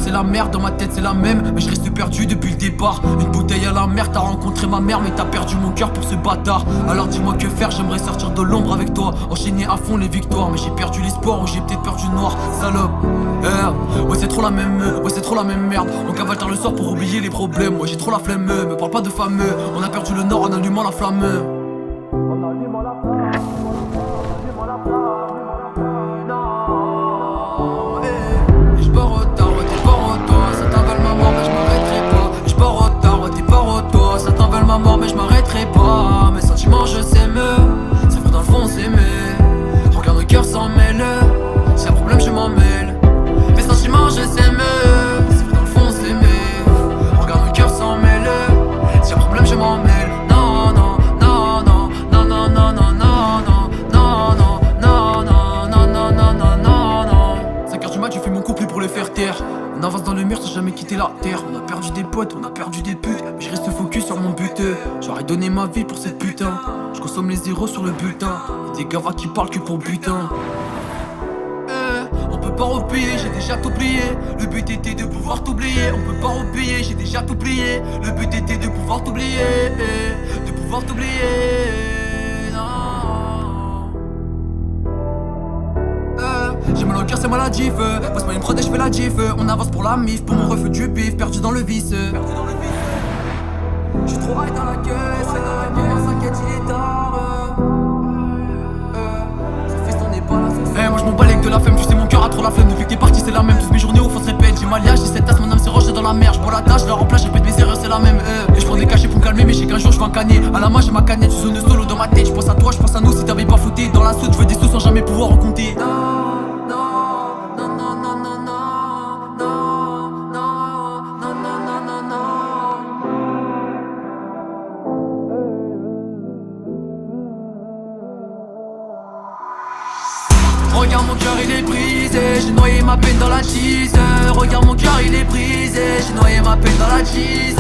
c'est la merde, dans ma tête c'est la même. Mais je reste perdu depuis le départ. Une bouteille à la mer, t'as rencontré ma mère, mais t'as perdu mon cœur pour ce bâtard. Alors dis-moi que faire, j'aimerais sortir de l'ombre avec toi, enchaîner à fond les victoires. Mais j'ai perdu l'espoir ou j'ai peut-être perdu le noir, salope. Ouais c'est trop la même, ouais c'est trop la même merde. On cavale tard le soir pour oublier les problèmes. Moi j'ai trop la flemme, me parle pas de fameux. On a perdu le nord en allumant la flamme. Mais je m'arrêterai pas. Mes sentiments je sais me, c'est vrai dans le fond c'est mais regarde le cœur s'en mêle. Si un problème je m'en mêle. Mes sentiments je sais me, c'est vrai dans le fond c'est mais regarde le cœur s'en mêle. Si un problème je m'en mêle. Non non non non non non non non non non non non non non non non non non non. 5h du mat j'ai fait mon couple pour les faire taire. On avance dans le mur sans jamais quitter la terre. On a perdu des potes, on a perdu des putes. Mais je reste focus sur mon but. J'aurais donné ma vie pour cette putain. Je consomme les zéros sur le bulletin. Y'a des gavas qui parlent que pour butin. On peut pas repayer, j'ai déjà tout plié. Le but était de pouvoir t'oublier. On peut pas repayer, j'ai déjà tout plié. Le but était de pouvoir t'oublier. De pouvoir t'oublier. J'ai mal au cœur, c'est maladif. Passe-moi une prod et je fais la gif. On avance pour la mif, pour mon refus du bif. Perdu dans le vice. J'suis trop high dans la caisse. Maman s'inquiète, il est tard. Ce fils t'en est pas là. Moi j'm'en bats de la flemme. Tu sais mon cœur a trop la flemme. Depuis que t'es parti c'est la même. Toutes mes journées au fond se répètent. J'ai mal liage, j'ai cette tasse, mon âme s'est rangée dans la mer. J'bois la tâche, je la remplace, je répète mes erreurs, c'est la même. Et j'prends des cachets pour me calmer, mais je sais qu'un jour j'vais un canet. À la main j'ai ma canette, tu zone solo dans ma tête. J'pense à toi, j'pense à nous si t'avais pas fouté. Dans la soute, j'veux des sous sans jamais pouvoir en compter. Regarde mon cœur il est brisé, j'ai noyé ma peine dans la cheese. Regarde mon cœur il est brisé, j'ai noyé ma peine dans la cheese.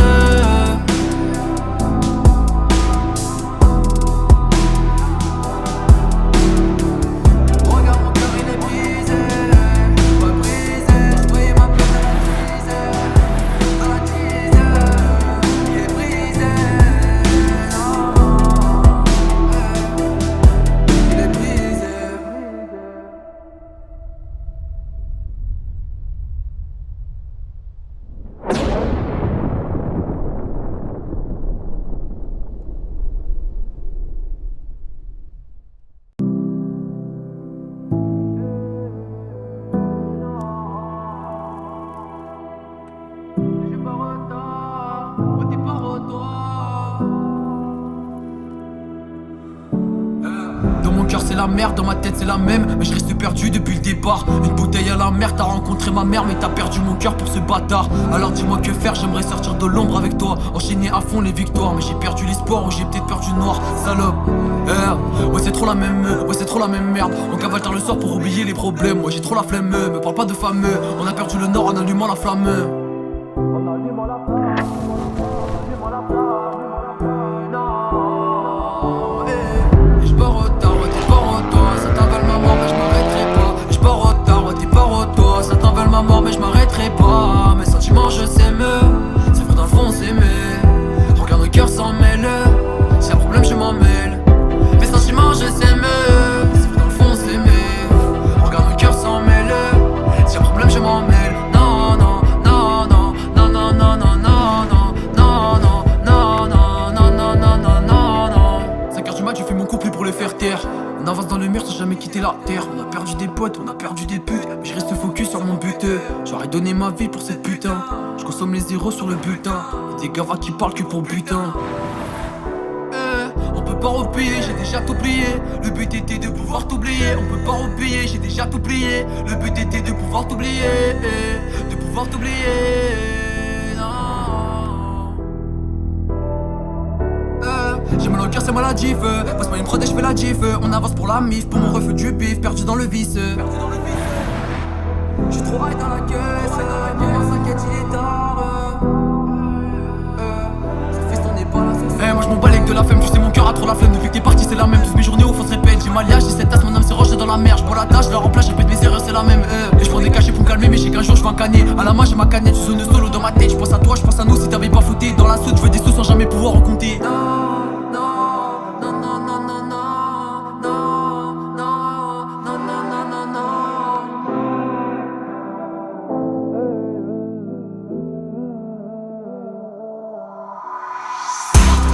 Regarde mon cœur il est brisé, pas brisé, j'ai noyé ma peine dans la cheese. Il est brisé, il est brisé. Dans mon cœur c'est la merde, dans ma tête c'est la même. Mais je reste perdu depuis le départ. Une bouteille à la mer, t'as rencontré ma mère, mais t'as perdu mon cœur pour ce bâtard. Alors dis-moi que faire, j'aimerais sortir de l'ombre avec toi, enchaîner à fond les victoires. Mais j'ai perdu l'espoir ou j'ai peut-être perdu le noir, salope. Ouais c'est trop la même, ouais c'est trop la même merde. On cavale tard le soir pour oublier les problèmes. Moi j'ai trop la flemme, me parle pas de fameux. On a perdu le nord en allumant la flamme. Mais je m'arrêterai pas. Mes sentiments je sais me, c'est vrai dans le fond c'est mais regarde le cœur s'en mêle. Si un problème je m'en mêle. Mes sentiments je sais me, c'est vrai dans le fond c'est mais regarde le cœur s'en mêle. Si un problème je m'en mêle. Non non non non non non non non non non non non non non non non non non non. 5h du mat j'ai fait mon couple pour les faire taire. On avance dans le mur sans jamais quitter la terre. On a perdu des potes, on a perdu des putes. Mais je reste focus sur mon but. J'aurais donné ma vie pour cette putain. Je consomme les zéros sur le bulletin. Y'a des gavas qui parlent que pour butin. On peut pas repayer, j'ai déjà tout plié. Le but était de pouvoir t'oublier. On peut pas repayer, j'ai déjà tout plié. Le but était de pouvoir t'oublier. De pouvoir t'oublier. J'ai mal au cœur, c'est maladif. Passe-moi une prod et je fais la gif. On avance pour la mif, pour mon refus du bif. Perdu dans le vice. J'suis trop high dans la caisse. Maman s'inquiète, il est tard. Ce fils t'en est pas là. Moi j'm'en bats de la flemme. Tu sais mon cœur a trop la flemme. Depuis que t'es parti c'est la même. Toutes mes journées au fond se répètent. J'ai mal liage, j'ai cette tasse, mon âme s'est rangée dans la merde, j'bois la tâche, je la remplace, je répète mes erreurs, c'est la même. Et je prends des cachets pour me calmer, mais j'ai qu'un jour je vais un canet. À la main j'ai ma canette, je zone solo dans ma tête. Je pense à toi, je pense à nous, si t'avais pas fouté dans la soude, je veux des sous sans jamais pouvoir en compter.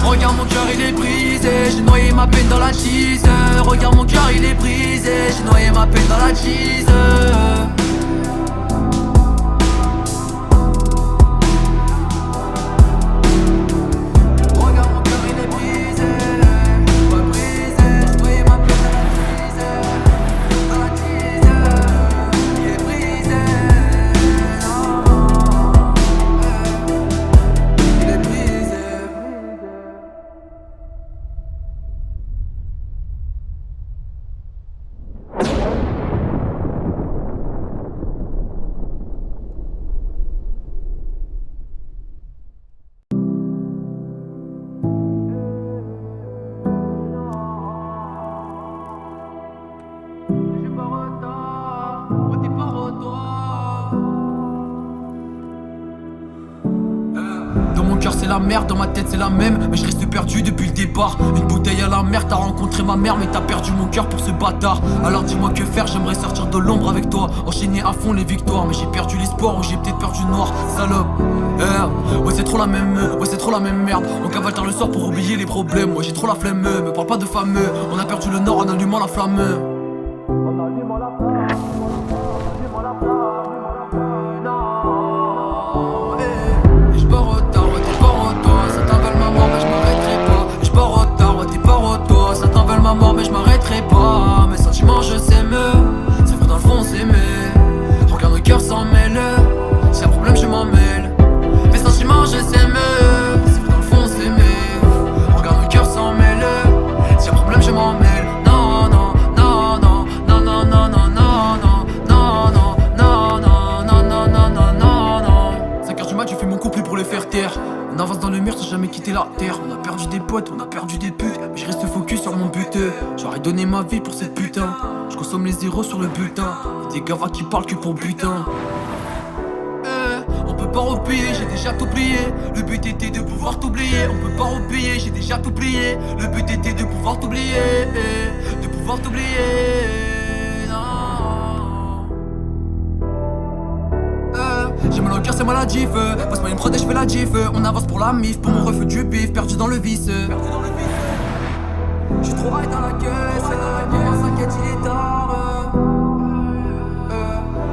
Regarde mon cœur il est brisé, j'ai noyé ma peine dans la cheese. Regarde mon cœur il est brisé, j'ai noyé ma peine dans la cheese. Regarde mon cœur il est brisé, pas brisé, j'ai noyé ma peine dans la cheese. Il est brisé, il est brisé. Dans mon cœur c'est la merde, dans ma tête c'est la même. Mais je reste perdu depuis le départ. Une bouteille à la mer, t'as rencontré ma mère, mais t'as perdu mon cœur pour ce bâtard. Alors dis-moi que faire, j'aimerais sortir de l'ombre avec toi, enchaîner à fond les victoires. Mais j'ai perdu l'espoir ou j'ai peut-être perdu le noir, salope. Ouais c'est trop la même, ouais c'est trop la même merde. On cavale tard le soir pour oublier les problèmes. Moi j'ai trop la flemme, me parle pas de fameux. On a perdu le nord en allumant la flamme. Mais je m'arrêterai pas. Mes sentiments je sais me, c'est vrai dans le fond c'est me. Regarde le cœur s'en mêle, s'il y a problème je m'en mêle. Mes sentiments je sais me, c'est vrai dans le fond c'est me. Regarde le cœur s'en mêle, s'il y a problème je m'en mêle. Non non non non non non non non non non non non non non non non non non non. 5h du mat je fais mon couple pour les faire taire. On avance dans le mur sans jamais quitter la terre. On a perdu des potes, on a perdu des putes, mais je reste focus sur mon but. J'aurais donné ma vie pour cette putain. Je consomme les zéros sur le butin. Y'a des gavas qui parlent que pour butin. On peut pas repayer, j'ai déjà tout plié. Le but était de pouvoir t'oublier. On peut pas repayer, j'ai déjà tout plié. Le but était de pouvoir t'oublier. De pouvoir t'oublier. J'ai mal au cœur, c'est maladif. Passe-moi une prod et je fais la gif. On avance pour la mif, pour mon refus du bif. Perdu dans le vice. J'suis trop high dans la caisse. Maman s'inquiète, il est tard.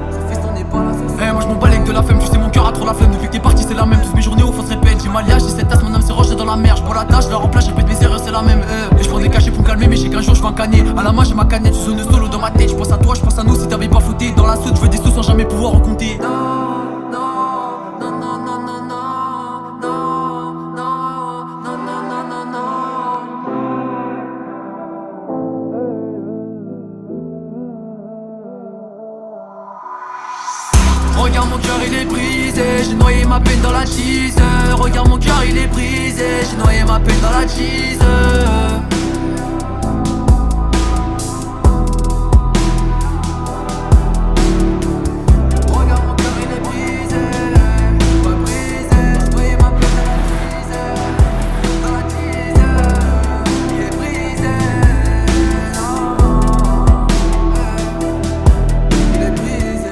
Ce fils on n'est pas là. Moi j'm'en bats de la flemme. Tu sais mon cœur a trop la flemme. Depuis que t'es parti c'est la même. Toutes mes journées au fond se répètent. J'ai ma liage, j'ai cette tasse, mon âme s'est rangée dans la mer. J'bois la tâche, je la remplace, je répète mes erreurs, c'est la même. Et j'prends des cachets pour me calmer, mais j'ai qu'un jour je vais un canet. À la main j'ai ma canette, je zone solo dans ma tête. J'pense à toi, j'pense à nous, si t'avais pas fouté dans la soude, je veux des sous sans jamais pouvoir en compter. Regarde mon cœur il est brisé, j'ai noyé ma peine dans la cheese. Regarde mon cœur il est brisé, j'ai noyé ma peine dans la cheese. Regarde mon cœur il est brisé, pas brisé, j'ai noyé ma peine dans la cheese. Il est brisé, il est brisé.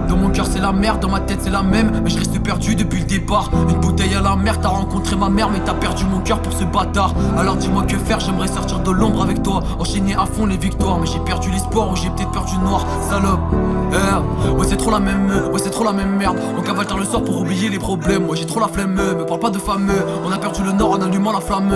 Dans mon cœur c'est la merde, dans ma tête c'est la même. Mais je reste perdu depuis le départ. Une bouteille à la mer, t'as rencontré ma mère, mais t'as perdu mon cœur pour ce bâtard. Alors dis-moi que faire, j'aimerais sortir de l'ombre avec toi, enchaîner à fond les victoires. Mais j'ai perdu l'espoir ou j'ai peut-être perdu le noir, salope. Ouais c'est trop la même, ouais c'est trop la même merde. On cavale tard le soir pour oublier les problèmes. Ouais j'ai trop la flemme, me parle pas de fameux. On a perdu le nord en allumant la flamme.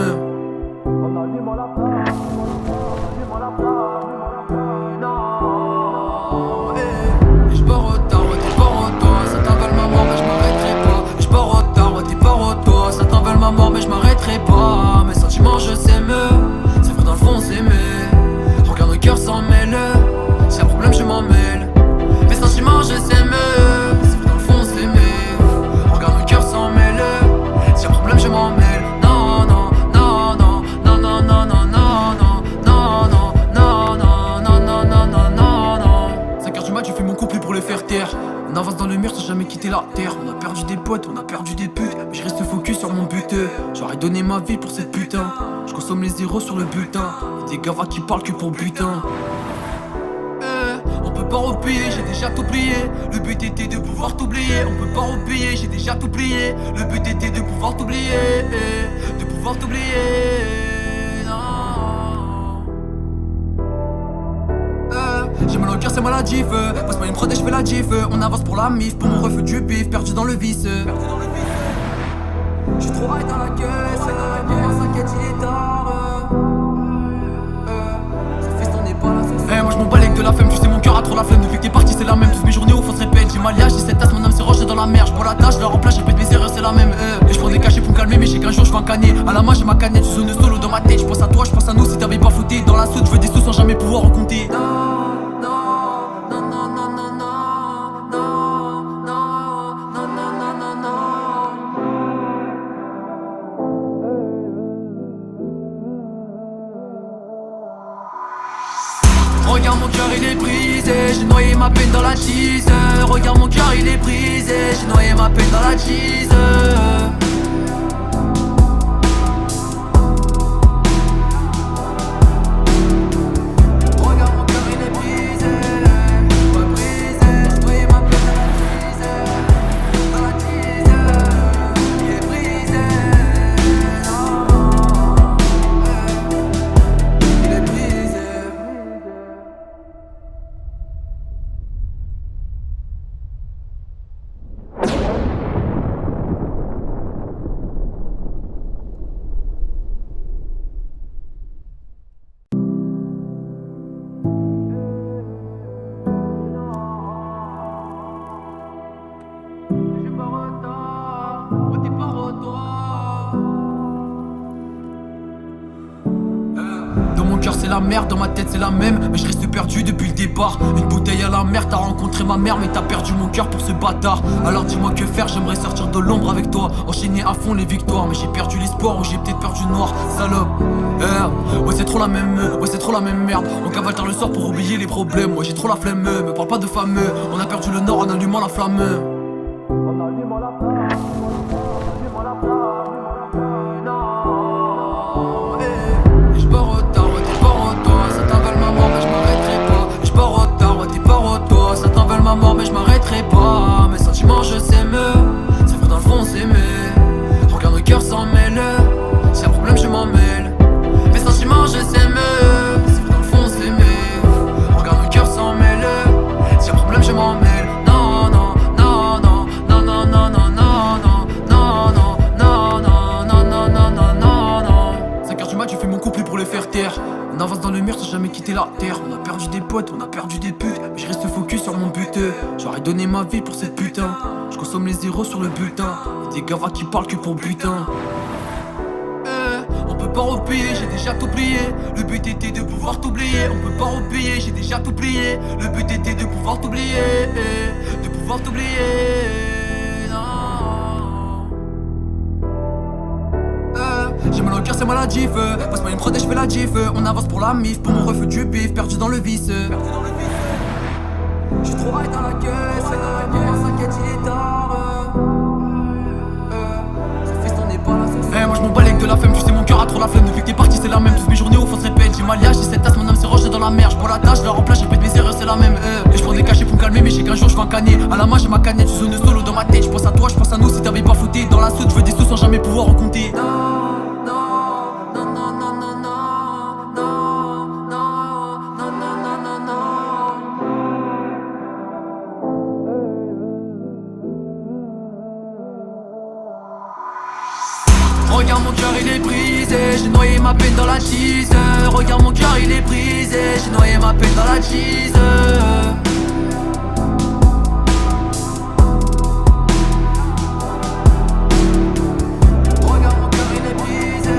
On avance dans le mur sans jamais quitter la terre. On a perdu des potes, on a perdu des putes, mais je reste focus sur mon but. J'aurais donné ma vie pour cette putain. Je consomme les zéros sur le bulletin. Y'a des gavas qui parlent que pour butin. On peut pas repayer, j'ai déjà tout plié. Le but était de pouvoir t'oublier. On peut pas repayer, j'ai déjà tout plié. Le but était de pouvoir t'oublier. De pouvoir t'oublier. J'ai mal au cœur, c'est maladif. Passe-moi une prod et je fais la diff. On avance pour la mif, pour mon refus du bif. Perdu dans le vice. J'suis trop high dans la caisse. Maman s'inquiète, il est tard. Ça fait ton pas là. Moi j'm'en bats de la flemme, tu sais mon cœur a trop la flemme. Depuis que t'es parti c'est la même, toutes mes journées au fond se répètent. J'ai mal j'ai cette tasse, mon âme s'est rangée dans la mer. J'prends la tâche, je la remplace, je répète mes erreurs, c'est la même. Et j'prends des cachets pour me calmer, mais j'ai qu'un jour j'vais un canet. À la main j'ai ma canette, tu zone solo dans ma tête. J'pense à toi, j'pense à nous, si t'avais pas fouté. Dans la soute, j'veux des sous sans jamais pouvoir en compter. Regarde mon cœur il est brisé, j'ai noyé ma peine dans la cheese. Regarde mon cœur il est brisé, j'ai noyé ma peine dans la cheese. Regarde mon cœur il est brisé, pas brisé, j'ai noyé ma peine dans la cheese. Il est brisé, il est brisé. Dans mon cœur c'est la merde, dans ma tête c'est la même. Mais je reste perdu depuis le départ. Une bouteille à la mer, t'as rencontré ma mère. Mais t'as perdu mon cœur pour ce bâtard. Alors dis-moi que faire, j'aimerais sortir de l'ombre avec toi. Enchaîner à fond les victoires. Mais j'ai perdu l'espoir ou j'ai peut-être perdu le noir. Salope, ouais c'est trop la même, ouais c'est trop la même merde. On cavale tard le soir pour oublier les problèmes. Moi j'ai trop la flemme, me parle pas de fameux. On a perdu le nord en allumant la flamme. En allumant la flamme. Ma mort mais je m'arrêterai pas. Mes sentiments je sais me, c'est vrai dans le fond c'est mais regarde le cœur s'en mêle. S'il y a problème je m'en mêle. Mes sentiments je sais me, c'est vrai dans le fond c'est mais regarde le cœur s'en mêle. S'il y a problème je m'en mêle. Non non non non non non non non non non non non non non non non non non non. 5h du mat tu fais mon couple pour les faire taire. On avance dans le mur sans jamais quitter la terre. On a perdu des potes, on a perdu des putes, mais je reste focus sur mon but. J'aurais donné ma vie pour cette putain. Je consomme les zéros sur le bulletin. Y'a des gavas qui parlent que pour butin. On peut pas repayer, j'ai déjà tout plié. Le but était de pouvoir t'oublier. On peut pas repayer, j'ai déjà tout plié. Le but était de pouvoir t'oublier. De pouvoir t'oublier. J'ai mal au cœur, c'est maladif. Passe-moi une prod et je fais la diff. On avance pour la mif, pour mon refus du bif. Perdu dans le vice. J'suis trop high dans la caisse. Maman s'inquiète, il est tard. Ça fait ton pas là. Moi j'm'en bats de la flemme, tu sais mon cœur a trop la flemme. Depuis que t'es parti c'est la même, toutes mes journées au fond se répètent. J'ai mal j'ai cette tasse, mon âme s'est rangée dans la mer. J'prends la tâche, je la remplace, je répète mes erreurs, c'est la même. Et j'prends des cachets pour me calmer, mais j'ai qu'un jour j'vais un canet. À la main j'ai ma canette, tu zone solo dans ma tête. J'pense à toi, j'pense à nous, si t'avais pas fouté. Dans la soute, j'veux des sous sans jamais pouvoir en compter. Regarde mon cœur il est brisé, j'ai noyé ma peine dans la cheese. Regarde mon cœur il est brisé, j'ai noyé ma peine dans la cheese. Regarde mon cœur il est brisé,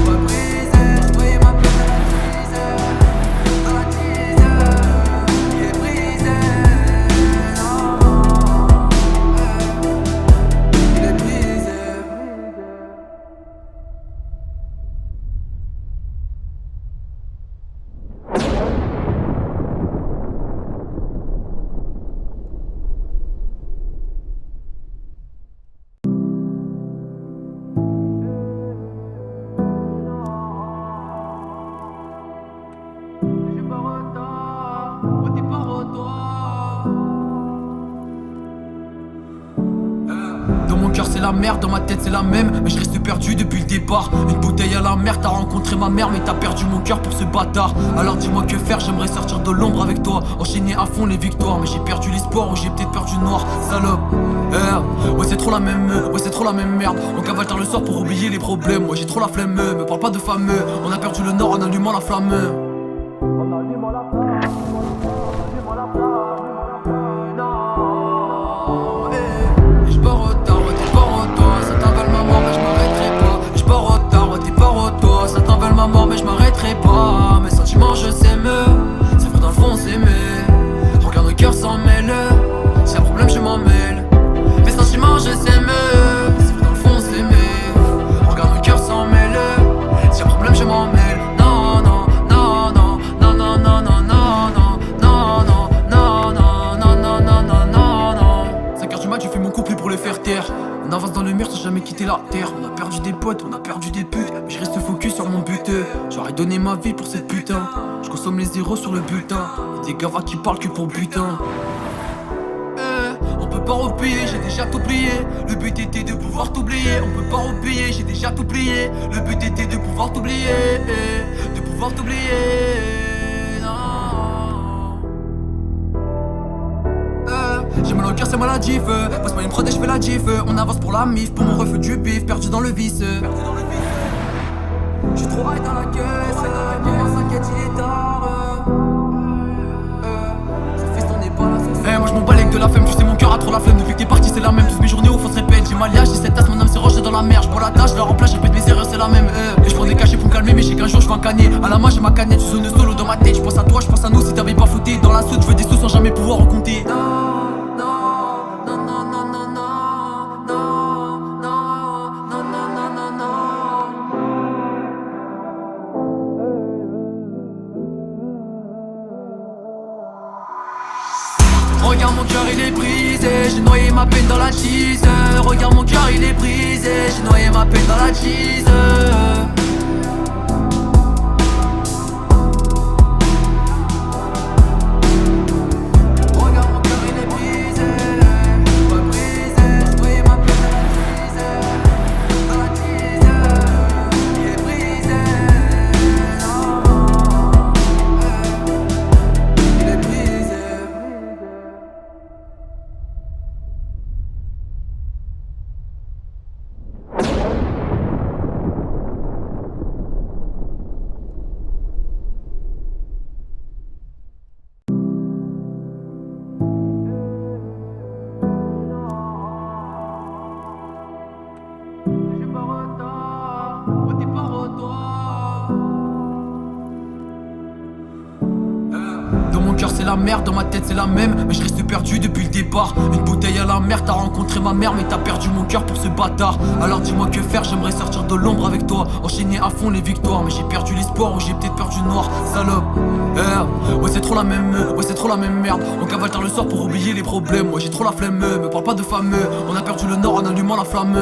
pas brisé, j'ai noyé ma peine dans la cheese. Il est brisé, il est brisé. Oh t'es pas toi. Dans mon cœur c'est la merde, dans ma tête c'est la même. Mais je reste perdu depuis le départ. Une bouteille à la mer, t'as rencontré ma mère. Mais t'as perdu mon cœur pour ce bâtard. Alors dis-moi que faire, j'aimerais sortir de l'ombre avec toi. Enchaîner à fond les victoires. Mais j'ai perdu l'espoir ou j'ai peut-être perdu le noir. Salope, ouais c'est trop la même, ouais c'est trop la même merde. On cavale tard le soir pour oublier les problèmes. Ouais j'ai trop la flemme, me parle pas de fameux. On a perdu le nord en allumant la flamme. En allumant la flamme, en allumant la flamme, non. Et je pars au tard, ouais t'es pas au toi. Ça t'avale ma mort mais je m'arrêterai pas. Et je pars au tard, ouais t'es pas au toi. Ça t'avale ma mort mais je m'arrêterai pas. Mes sentiments je sais me, c'est vrai dans le fond c'est mais regarde le cœur s'en mêle. Si y'a problème je m'en mêle. Mes sentiments je sais me, c'est vrai dans le fond c'est mais regarde le cœur s'en mêle. Si y'a problème je m'en mêle. Non non non non non non non non non non non non non non non non non non non. 5h du mat j'ai fait mon couple pour les faire taire. On avance dans le mur sans jamais quitter la terre. On a perdu des potes, on a perdu des putes. Mais je reste focus sur mon but. J'aurais donné ma vie pour cette putain. Je consomme les zéros sur le bulletin. Y'a des gavas qui parlent que pour butin. On peut pas repayer, j'ai déjà tout plié. Le but était de pouvoir t'oublier. On peut pas repayer, j'ai déjà tout plié. Le but était de pouvoir t'oublier. De pouvoir t'oublier. J'ai mal au cœur, c'est maladif. Passe-moi une prod et je fais la gif. On avance pour la mif, pour mon refus du bif. Perdu dans le vice. J'suis trop high dans la caisse. Maman s'inquiète, il est tard. Ce feston n'est pas la sauce. Moi j'm'en bats de la flemme, tu sais mon cœur a trop la flemme. Depuis que t'es parti c'est la même, toutes mes journées au fond se répètent. J'ai mal liage, j'ai cette tasse, mon âme s'est rangée dans la mer. J'prends la tâche, je la remplace, je répète mes erreurs, c'est la même. Et j'prends des cachets pour me calmer, mais j'ai qu'un jour j'vais un cagner. À la main j'ai ma canette, tu zones solo dans ma tête. J'pense à toi, j'pense à nous, si t'avais pas flouté. Dans la soute, j'veux des sous sans jamais pouvoir en compter. Regarde mon cœur il est brisé, j'ai noyé ma peine dans la cheese. Regarde mon cœur il est brisé, j'ai noyé ma peine dans la cheese. Regarde mon cœur il est brisé, pas brisé, j'ai noyé ma peine dans la cheese. Il est brisé, non. Il est brisé. Dans mon cœur c'est la merde, dans ma tête c'est la même. Mais je reste perdu depuis le départ. Une bouteille à la mer, t'as rencontré ma mère. Mais t'as perdu mon cœur pour ce bâtard. Alors dis-moi que faire, j'aimerais sortir de l'ombre avec toi. Enchaîner à fond les victoires. Mais j'ai perdu l'espoir ou j'ai peut-être perdu le noir. Salope, ouais c'est trop la même, ouais c'est trop la même merde. On cavale tard le soir pour oublier les problèmes. Moi j'ai trop la flemme, me parle pas de fameux. On a perdu le nord en allumant la flamme.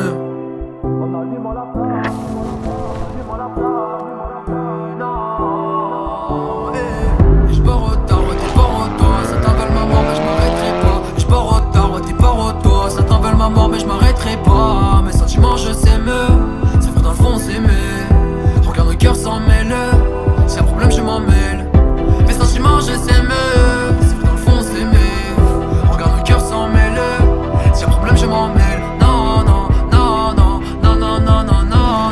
En allumant la flamme, en allumant la flamme, non. Et je pars au tard, ouais t'es pas au toi. Ça t'avale ma mort mais je m'arrêterai pas. Et je pars au tard, ouais t'es pas au toi. Ça t'avale ma mort mais je m'arrêterai pas. Mes sentiments je sais me, c'est vrai dans le fond c'est mais regarde le cœur s'en mêle. Si y'a problème je m'en mêle. Mes sentiments je sais me, c'est vrai dans le fond c'est mais regarde le cœur s'en mêle. Si y'a problème je m'en mêle. Non non non non non non non non non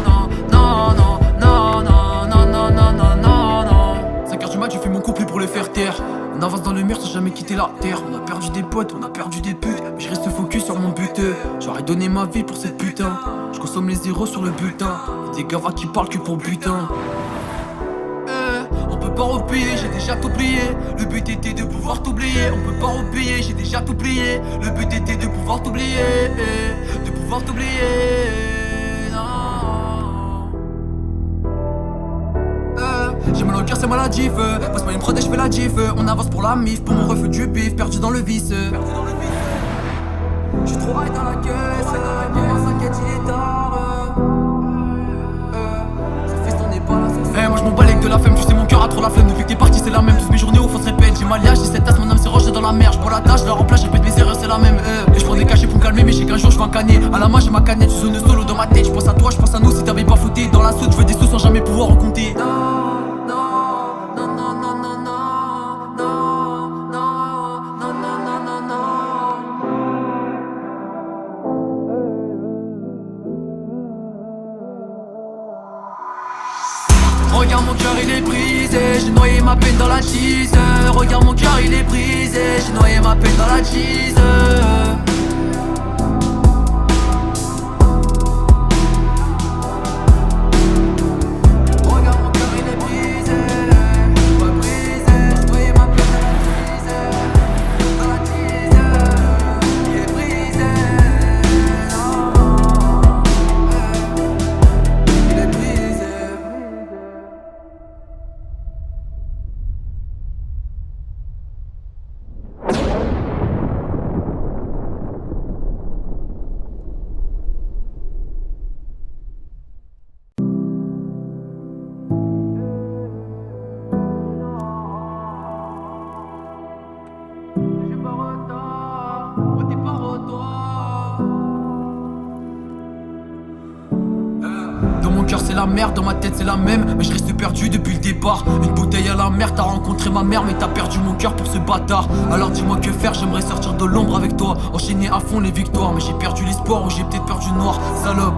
non non non non non non non non non non. 5h du mat j'ai fait mon couple pour les faire taire. On avance dans le mur sans jamais quitter la terre. On a perdu des potes, on a perdu des putes. Mais je reste focus sur mon but. J'aurais donné ma vie pour cette putain. Je consomme les zéros sur le bulletin. Y'a des gavas qui parlent que pour butin. On peut pas repayer, j'ai déjà tout plié. Le but était de pouvoir t'oublier. On peut pas repayer, j'ai déjà tout plié. Le but était de pouvoir t'oublier. De pouvoir t'oublier. Non. J'ai mal au cœur, c'est maladif. Passe-moi une prod et je fais la gif. On avance pour la mif, pour mon refus du bif. Perdu dans le vice. J'suis trop high dans la caisse. Maman s'inquiète, il est tard. Ce feston n'est pas la sauce. Moi j'm'en bats de la flemme, tu sais mon cœur a trop la flemme. Depuis que t'es parti c'est la même, toutes mes journées au fond se répètent. J'ai mal liage, dans la mer, j'bois la tâche, je la remplace, je répète mes erreurs, c'est la même. Et je prends des cachets pour me calmer, mais j'ai qu'un jour je vais en canner. À la main j'ai ma canette, je zone solo dans ma tête. Je pense à toi, je pense à nous, si t'avais pas fouté dans la soude, je veux des sous sans jamais pouvoir en compter. Regarde mon cœur il est brisé, j'ai noyé ma peine dans la cheese. Regarde mon cœur il est brisé, j'ai noyé ma peine dans la cheese. Regarde mon cœur il est brisé, pas brisé, j'ai noyé ma peine dans la cheese. Il est brisé, il est brisé. Dans mon cœur c'est la merde, dans ma tête c'est la même. Mais je reste perdu depuis le départ. Une bouteille à la mer, t'as rencontré ma mère, mais t'as perdu mon cœur pour ce bâtard. Alors dis-moi que faire, j'aimerais sortir de l'ombre avec toi, enchaîner à fond les victoires. Mais j'ai perdu l'espoir ou j'ai peut-être perdu le noir, salope.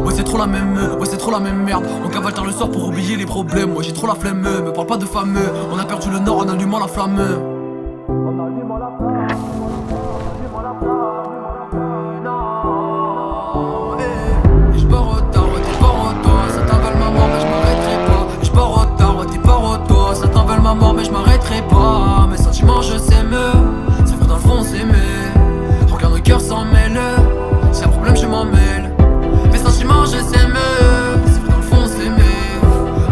Ouais c'est trop la même, ouais c'est trop la même merde. On cavale tard le soir pour oublier les problèmes. Moi j'ai trop la flemme, me parle pas de fameux. On a perdu le nord en allumant la flamme. En allumant la flamme. Mais je m'arrêterai pas. Mes sentiments je sais mieux. C'est vrai dans le fond c'est mieux. Regarde le cœur s'en mêle. S'il y a problème je m'en mêle. Mes sentiments je sais mieux. C'est vrai dans le fond c'est mieux.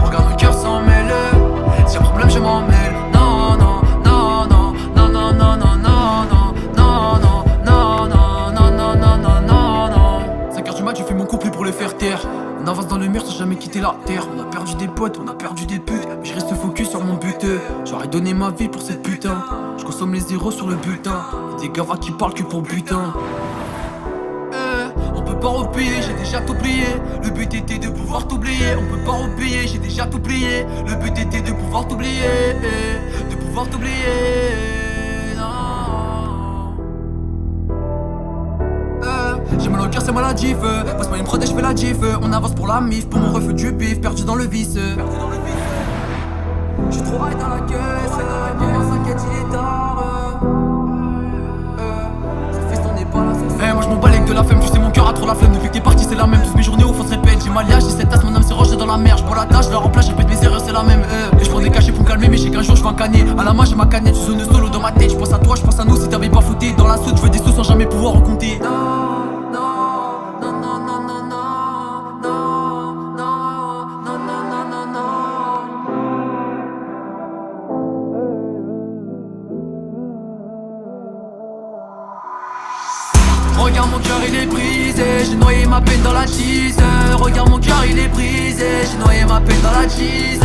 Regarde le cœur s'en mêle. S'il y a problème je m'en mêle. Non non non non non non non non non non non non non non non non non non non. 5h du mat je fais mon couple pour les faire taire. On avance dans le mur sans jamais quitter la terre. On a perdu des potes, on a perdu des putes. Mais je reste focus sur mon but. J'aurais donné ma vie pour cette putain. Je consomme les zéros sur le butin. Y'a des gavas qui parlent que pour butin. On peut pas repayer, j'ai déjà tout plié. Le but était de pouvoir t'oublier. On peut pas repayer, j'ai déjà tout plié. Le but était de pouvoir t'oublier. De pouvoir t'oublier. J'ai mal au cœur, c'est maladif. Passe pas une prod et je fais la gif. On avance pour la mif, pour mon refus du bif. Perdu dans le vice. J'suis trop high dans la caisse. Maman s'inquiète, il est tard. Ce feston n'est pas là. Moi j'm'en bats de la flemme. Tu sais, mon cœur a trop la flemme. Depuis que t'es parti, c'est la même. Toutes mes journées au fond se répètent. J'ai ma liage, j'ai cette tasse, mon âme s'est rangée dans la mer. J'bois la tâche, je la remplace, je répète mes erreurs, c'est la même. Et j'prends des cachets pour me calmer, mais j'ai qu'un jour je vais en canner. À la main, j'ai ma canette, je zone solo dans ma tête. J'pense à toi, j'pense à nous, si t'avais pas fouté dans la soude. J'veux des sous sans jamais pouvoir en compter. Regarde mon cœur il est brisé, j'ai noyé ma peine dans la cheese. Regarde mon cœur il est brisé, j'ai noyé ma peine dans la cheese.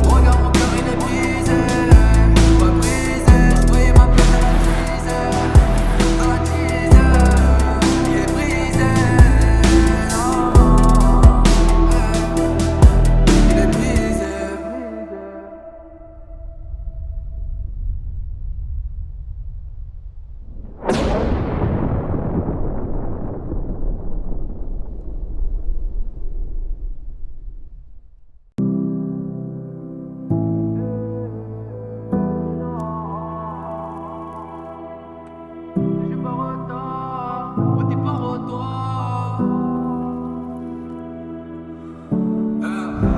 Regarde mon cœur il est brisé, pas brisé, j'ai noyé ma peine dans la cheese. Il est brisé, il est brisé.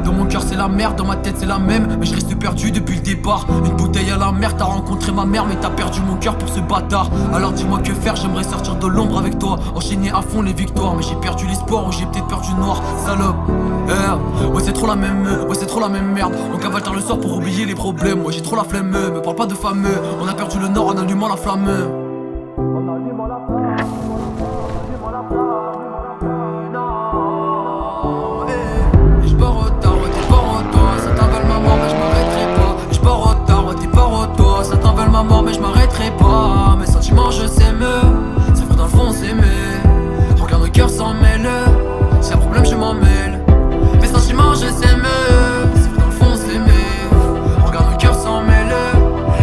Dans mon cœur c'est la merde, dans ma tête c'est la même. Mais je reste perdu depuis le départ. Une bouteille à la mer, t'as rencontré ma mère, mais t'as perdu mon cœur pour ce bâtard. Alors dis-moi que faire, j'aimerais sortir de l'ombre avec toi, enchaîner à fond les victoires. Mais j'ai perdu l'espoir ou j'ai peut-être perdu le noir, salope. Ouais c'est trop la même, ouais c'est trop la même merde. On cavale tard le soir pour oublier les problèmes. Ouais j'ai trop la flemme, me parle pas de fameux. On a perdu le nord en allumant la flamme. En allumant la flamme, en allumant la flamme. Non, mais je m'arrêterai pas. Mes sentiments je sais me, c'est vrai dans le fond c'est mais regarde le cœur s'en mêle, s'il y a problème je m'en mêle. Mes sentiments je sais me, c'est vrai dans le fond c'est mais regarde le cœur s'en mêle,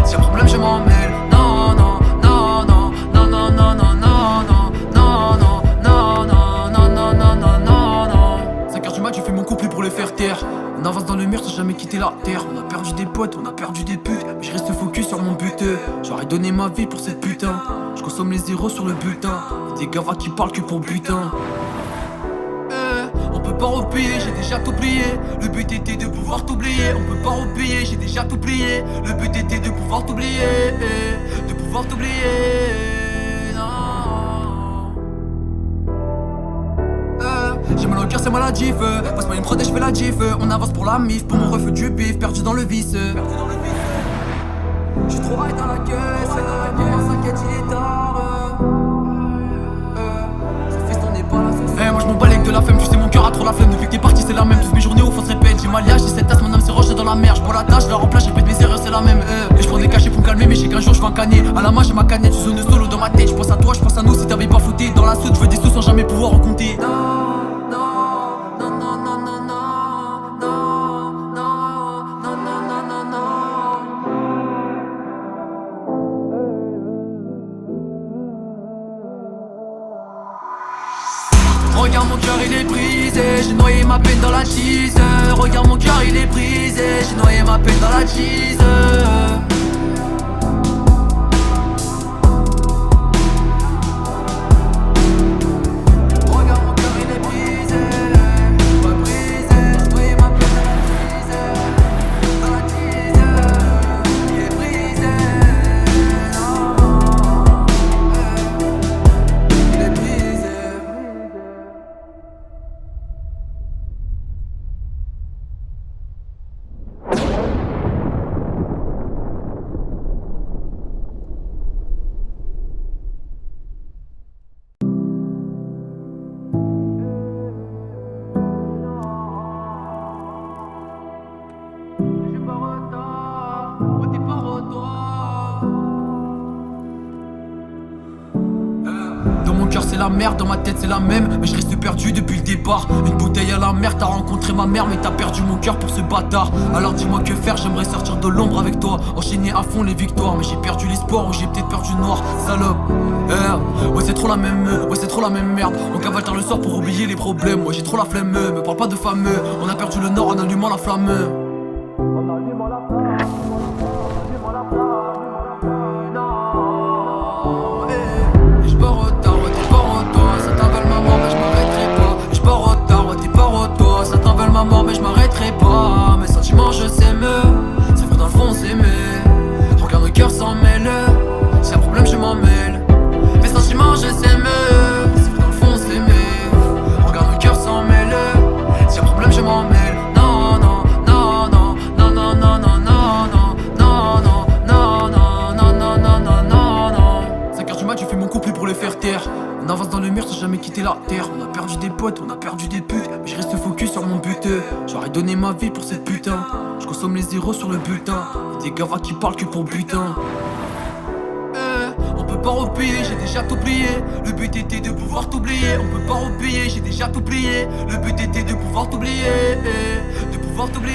s'il y a problème je m'en mêle. Non non non non non non non non non non non non non non non non non non non. 5h du mat j'ai fait mon couplet pour les faire taire. On avance dans le mur sans jamais quitter la terre. On a perdu des potes, on a perdu des putes, mais je reste focus sur mon but. J'aurais donné ma vie pour cette putain. Je consomme les zéros sur le bulletin. Y'a des gavas qui parlent que pour butin. On peut pas repayer, j'ai déjà tout plié. Le but était de pouvoir t'oublier. On peut pas repayer, j'ai déjà tout plié. Le but était de pouvoir t'oublier, de pouvoir t'oublier. J'ai mal au cœur, c'est maladif. Passe-moi une prod et je fais la diff. On avance pour la mif, pour mon refus du bif. Perdu dans le vice. J'suis trop high dans la caisse. Maman s'inquiète, il est tard. Ça fait ton pas là. Moi j'm'en bats avec de la flemme. Tu sais, mon cœur a trop la flemme. Depuis que t'es parti, c'est la même. Toutes mes journées au fond se répètent. J'ai mal liage, j'ai cette tasse, mon âme s'est rangée dans la mer. J'prends la tâche, je la remplace, je répète mes erreurs, c'est la même. Et j'prends des cachets pour me calmer, mais j'ai qu'un jour j'vais un canet. À la main, j'ai ma canette, tu zones solo dans ma tête. J'pense à toi, j'pense à nous. Si t'avais pas fouté dans la soude, j'veux des sous sans jamais pouvoir en compter. Regarde mon cœur il est brisé, j'ai noyé ma peine dans la cheese. Regarde mon cœur il est brisé, j'ai noyé ma peine dans la cheese. Regarde mon cœur il est brisé, pas brisé, j'ai noyé ma peine dans la cheese. Il est brisé, il est brisé. Dans mon cœur c'est la merde, dans ma tête c'est la même. Mais je reste perdu depuis le départ. Une bouteille à la mer, t'as rencontré ma mère. Mais t'as perdu mon cœur pour ce bâtard. Alors dis-moi que faire, j'aimerais sortir de l'ombre avec toi. Enchaîner à fond les victoires. Mais j'ai perdu l'espoir ou j'ai peut-être perdu le noir. Salope, ouais c'est trop la même, ouais c'est trop la même merde. On cavale tard le soir pour oublier les problèmes. Moi j'ai trop la flemme, me parle pas de fameux. On a perdu le nord en allumant la flamme. En allumant la flamme. Maman, mais je m'arrêterai pas. Mes sentiments je sais me, c'est vrai dans le fond c'est mais regarde le cœur s'en mêle, s'il y a problème je m'en mêle. Mes sentiments je sais me, c'est vrai dans le fond c'est mais regarde le cœur s'en mêle, s'il y a problème je m'en mêle. Non non non non non non non non non non non non non non non non non non non. 5h du mat j'ai fait mon couplet pour les faire taire. On avance dans le mur sans jamais quitter la terre. On a perdu des potes, on a perdu des putes, mais je reste focus sur mon but. J'aurais donné ma vie pour cette putain. Je consomme les zéros sur le bulletin. Y'a des gavas qui parlent que pour butin. On peut pas repayer, j'ai déjà tout plié. Le but était de pouvoir t'oublier. On peut pas repayer, j'ai déjà tout plié. Le but était de pouvoir t'oublier, de pouvoir t'oublier.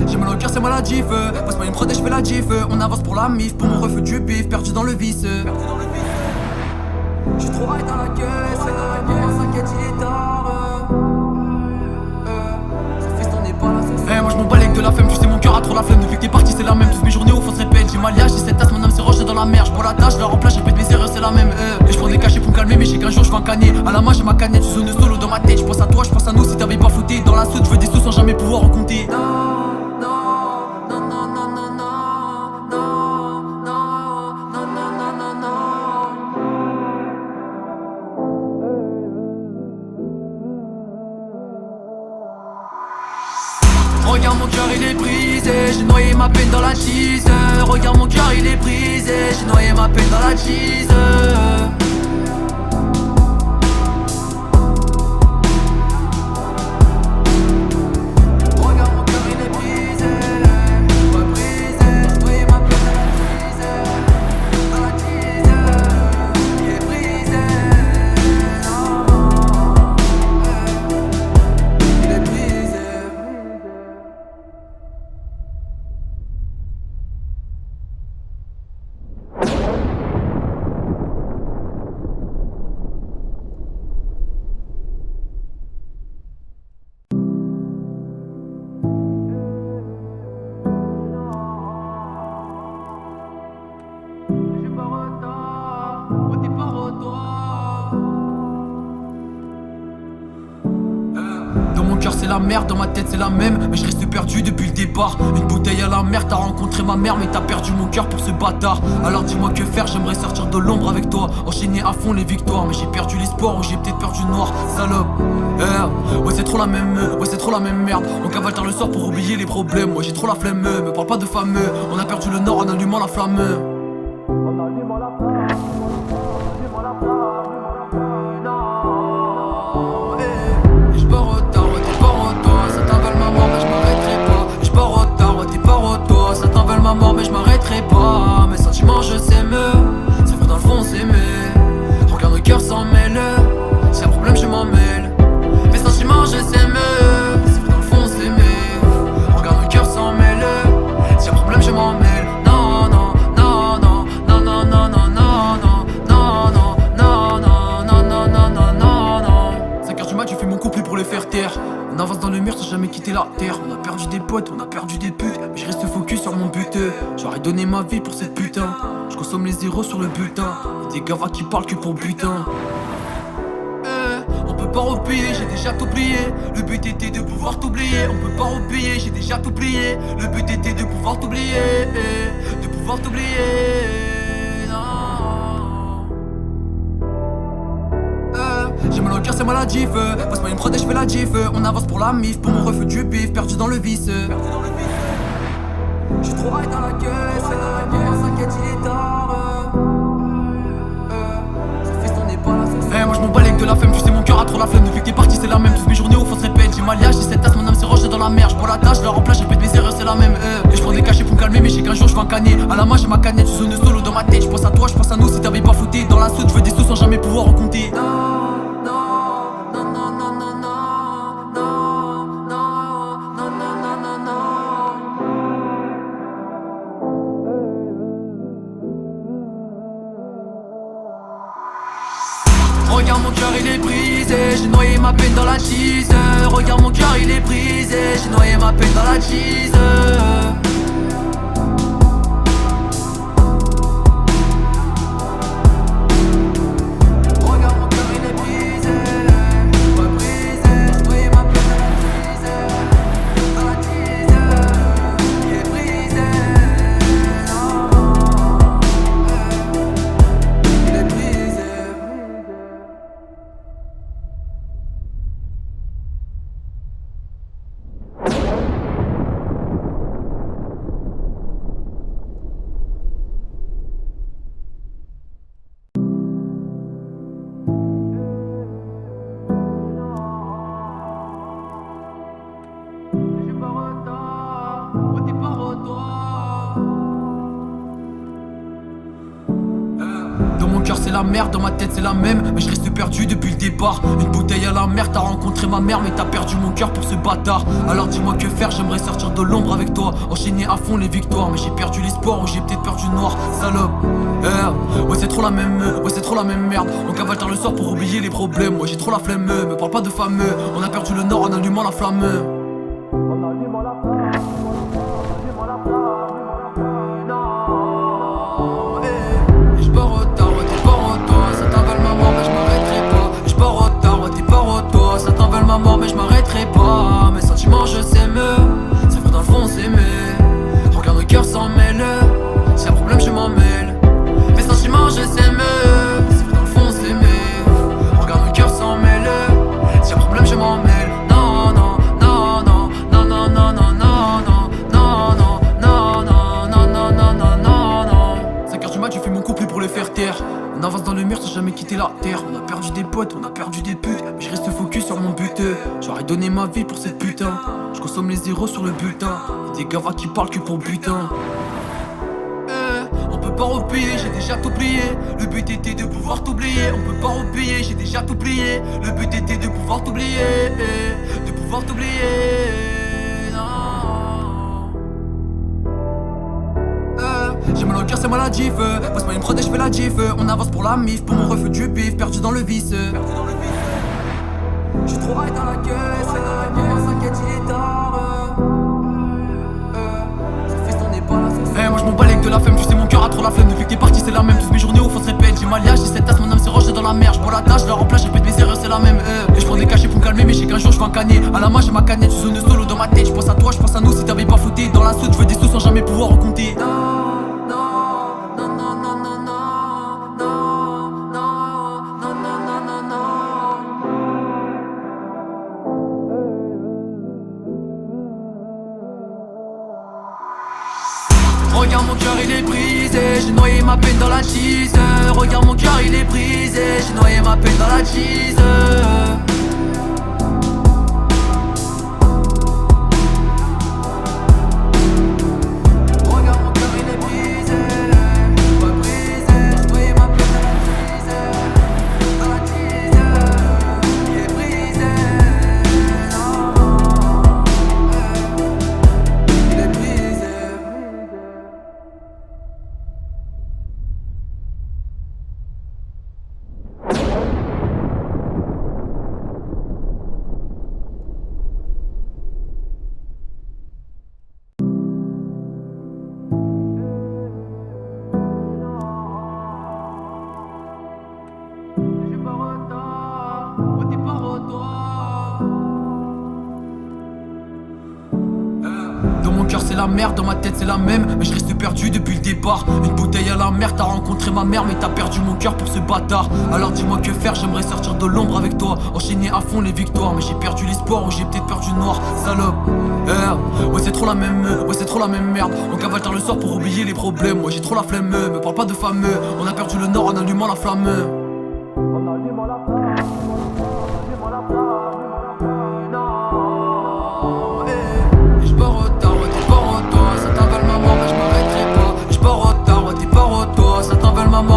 J'ai mal au cœur, c'est maladif. Passe-moi une prod et je fais la diff. On avance pour la mif, pour mon refus du bif. Perdu dans le vice. J'suis trop high dans la caisse. Maman s'inquiète, il est tard. Ça fait ton pas là. Moi j'm'en bats avec de la flemme. Tu sais, mon cœur a trop la flemme. Depuis que t'es parti, c'est la même. Toutes mes journées au fond se répètent. J'ai mal liage, j'ai cette tasse, mon âme s'est rangée dans la mer. J'prends la tâche, je la remplace, je répète mes erreurs, c'est la même. Et j'prends des cachets pour me calmer, mais j'ai qu'un jour j'vais un canet. À la main, j'ai ma canette, tu zones solo dans ma tête. J'pense à toi, j'pense à nous. Si t'avais pas fouté dans la soude, j'veux des sous sans jamais pouvoir en compter. Regarde mon cœur il est brisé, j'ai noyé ma peine dans la cheese. Regarde mon cœur il est brisé, j'ai noyé ma peine dans la cheese. Regarde mon cœur il est t'es pas toi. Dans mon cœur c'est la merde, dans ma tête c'est la même. Mais je reste perdu depuis le départ. Une bouteille à la mer, t'as rencontré ma mère. Mais t'as perdu mon cœur pour ce bâtard. Alors dis-moi que faire, j'aimerais sortir de l'ombre avec toi. Enchaîner à fond les victoires. Mais j'ai perdu l'espoir ou j'ai peut-être perdu le noir. Salope, ouais c'est trop la même, ouais c'est trop la même merde. On cavale tard le soir pour oublier les problèmes. Ouais j'ai trop la flemme, me parle pas de fameux. On a perdu le nord en allumant la flamme. En allumant la flamme, allumant la flamme, non. Et je pars au tard, ouais t'es pas au toi. Ça t'envole ma mort mais je m'arrêterai pas. Et je pars au tard, ouais t'es pas au toi. Ça t'envole ma mort mais je m'arrêterai pas. Mes sentiments je sais me, c'est vrai dans le fond c'est me. Regarde le cœur s'en mêle. C'est un problème je m'en mêle. Mes sentiments je sais me, c'est vrai dans le fond c'est me. Regarde le cœur s'en mêle. C'est un problème je m'en mêle. Non non non non non non non non non non non non non non non non non non non. 5h du mat je fais mon couple pour les faire taire. On avance dans le mur sans jamais quitter la terre. On a perdu des potes, on a perdu des putes. Mais je reste focus sur mon but. J'aurais donné ma vie pour cette putain. Je consomme les zéros sur le bulletin. Y'a des gavas qui parlent que pour butin. On peut pas repayer, j'ai déjà tout plié. Le but était de pouvoir t'oublier. On peut pas repayer, j'ai déjà tout plié. Le but était de pouvoir t'oublier. De pouvoir t'oublier. J'ai mal au cœur, c'est maladif. Passe-moi une prod et je fais la gif. On avance pour la mif, pour mon refus du bif. Perdu dans le vice. J'suis trop high dans la caisse. Maman s'inquiète, il est tard. Ça fait ton n'est pas la sauce. Moi j'm'en balèque de la flemme, tu sais mon cœur a trop la flemme. Depuis que t'es parti c'est la même, toutes mes journées au fond se répètent. J'ai mal liage, j'ai cette tasse, mon âme s'est rangée dans la mer. J'prends la tâche, je la remplace, je répète mes erreurs, c'est la même. Et j'prends des cachets pour me calmer, mais j'ai qu'un jour j'vais un canet. À la main j'ai ma canette, je zone solo dans ma tête. J'pense à toi, j'pense à nous, si t'avais pas flouté. Dans la soude, j'veux des sous sans jamais pouvoir en compter. Regarde mon cœur il est brisé, j'ai noyé ma peine dans la cheese. Regarde mon cœur il est brisé, j'ai noyé ma peine dans la cheese. Regarde mon cœur il est brisé, pas brisé, j'ai noyé ma peine dans la cheese. Il est brisé, non. Il est brisé. Dans mon cœur c'est la merde, dans ma tête c'est la même. Mais je reste perdu depuis le départ. Une bouteille à la mer, t'as rencontré ma mère. Mais t'as perdu mon cœur pour ce bâtard. Alors dis-moi que faire, j'aimerais sortir de l'ombre avec toi. Enchaîner à fond les victoires. Mais j'ai perdu l'espoir ou j'ai peut-être perdu le noir. Salope, ouais c'est trop la même, ouais c'est trop la même merde. On cavale tard le soir pour oublier les problèmes. Moi j'ai trop la flemme, me parle pas de fameux. On a perdu le nord en allumant la flamme. En allumant la flamme, allumant la flamme, non. Et je pars au tard, ouais t'es pas au toi. Ça t'envole ma mort mais je m'arrêterai pas. Et je pars au tard, ouais t'es pas au toi. Ça t'envole ma mort mais je m'arrêterai pas. Mes sentiments je sais me, c'est vrai dans le fond c'est me. Regarde le cœur s'en mêle. C'est un problème je m'en mêle. Mes sentiments je sais me, c'est vrai dans le fond c'est me. Regarde le cœur s'en mêle. C'est un problème je m'en mêle. Non non non non non non non non non non non non non non non non non non non. 5h du mat je fais mon couple pour les faire taire. On avance dans le mur sans jamais quitter la terre. On a perdu des potes, on a perdu des putes. Mais je reste focus sur mon but. J'aurais donné ma vie pour cette putain. Je consomme les zéros sur le bulletin. Y'a des gavas qui parlent que pour butin. On peut pas repayer, j'ai déjà tout plié. Le but était de pouvoir t'oublier. On peut pas repayer, j'ai déjà tout plié. Le but était de pouvoir t'oublier. De pouvoir t'oublier. Non. J'ai mal au cœur, c'est maladif. Passe-moi une prod et je fais la gif. On avance pour la mif, pour mon refus du bif. Perdu dans le vice. J'suis trop high dans la caisse. Maman s'inquiète, il est tard. Ça fait ton n'est pas la sauce. Moi j'm'en bats les de la flemme, tu sais mon cœur a trop la flemme. Depuis que t'es parti c'est la même, toutes mes journées où faut se répéter. J'ai mal, j'ai cette tasse, mon âme s'est rangée dans la mer. J'bois la tâche, je la remplace, répète mes erreurs, c'est la même. Et j'prends des cachets pour me calmer, mais j'ai qu'un jour j'fais un canet. À la main j'ai ma canette, tu zones solo dans ma tête. J'pense à toi, j'pense à nous, si t'avais pas fouté dans la soude, j'veux des sous sans jamais pouvoir en compter. Regarde mon cœur il est brisé, j'ai noyé ma peine dans la cheese. Regarde mon cœur il est brisé, j'ai noyé ma peine dans la cheese. Regarde mon cœur il est brisé, pas brisé, j'ai noyé ma peine dans la cheese. Il est brisé, non, il est brisé. Dans mon cœur c'est la merde, dans ma tête c'est la même. Mais je reste perdu depuis le départ. Une bouteille à la mer, t'as rencontré ma mère. Mais t'as perdu mon cœur pour ce bâtard. Alors dis-moi que faire, j'aimerais sortir de l'ombre avec toi. Enchaîner à fond les victoires. Mais j'ai perdu l'espoir ou j'ai peut-être perdu le noir. Salope, ouais c'est trop la même, ouais c'est trop la même merde. On cavale tard le soir pour oublier les problèmes. Moi j'ai trop la flemme, me parle pas de fameux. On a perdu le nord en allumant la flamme. En allumant la flamme.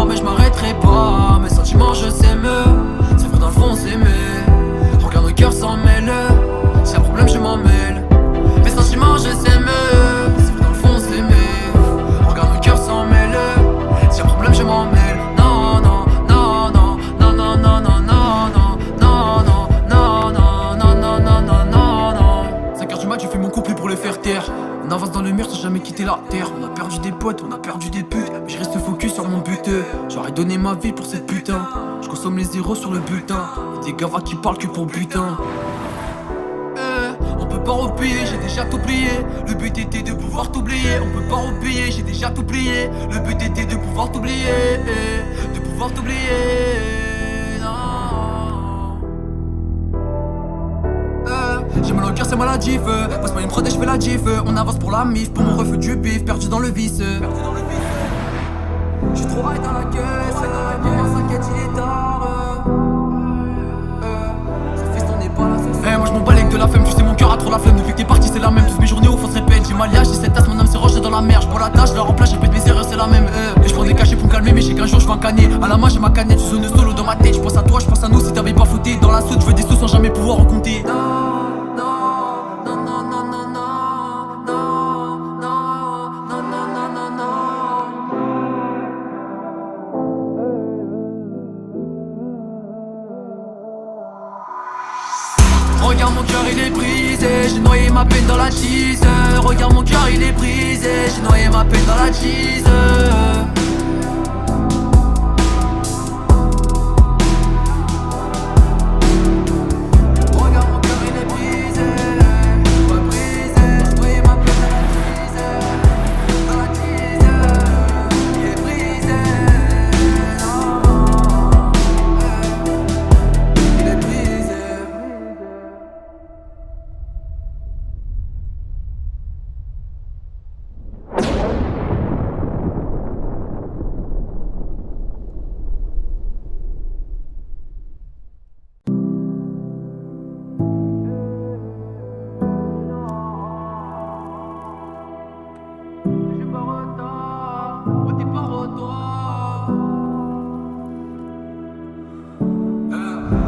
Mais je m'arrêterai pas. Mes sentiments je sais me. C'est vrai dans le fond c'est me. Regarde le cœur s'en mêle. S'il y a problème je m'en mêle. Mes sentiments je sais me. C'est vrai dans le fond c'est me. Regarde le cœur s'en mêle. S'il y a problème je m'en mêle. Non non non non non non non non non non non non non non non non non non non. 5h du mat je fais mon couplet pour les faire taire. On avance dans le mur sans jamais quitter la terre. On a perdu des potes, on a perdu des putes. Mais je reste focus sur mon but. J'aurais donné ma vie pour cette putain. Je consomme les zéros sur le bulletin. Y'a des gavas qui parlent que pour butin. On peut pas repayer, j'ai déjà tout plié. Le but était de pouvoir t'oublier. On peut pas repayer, j'ai déjà tout plié. Le but était de pouvoir t'oublier. De pouvoir t'oublier. J'ai mal au cœur, c'est maladif. Passe pas une prod et je fais la gif. On avance pour la mif, pour mon refus du bif. Perdu dans le vice. J'suis trop high dans la caisse. Maman s'inquiète, il est tard. Ce fils t'en est pas là. Moi j'm'en bats de la flemme, tu sais mon cœur a trop la flemme. Depuis que t'es parti c'est la même, toutes mes journées où faut se répéter. J'ai mal, j'ai cette tasse, mon âme s'est rangée dans la mer. J'bois la tâche, je la remplace, répète mes erreurs, c'est la même. Et j'prends des cachets pour me calmer, mais j'ai qu'un jour j'fais un canet. À la main j'ai ma canette, tu zones solo dans ma tête. J'pense à toi, j'pense à nous, si t'avais pas fouté dans la soude, j'veux des sous sans jamais pouvoir en compter. Regarde mon cœur il est brisé, j'ai noyé ma peine dans la cheese. Regarde mon cœur il est brisé, j'ai noyé ma peine dans la cheese. Regarde mon cœur il est brisé, pas brisé, j'ai noyé ma peine dans la cheese. Il est brisé, non, il est brisé.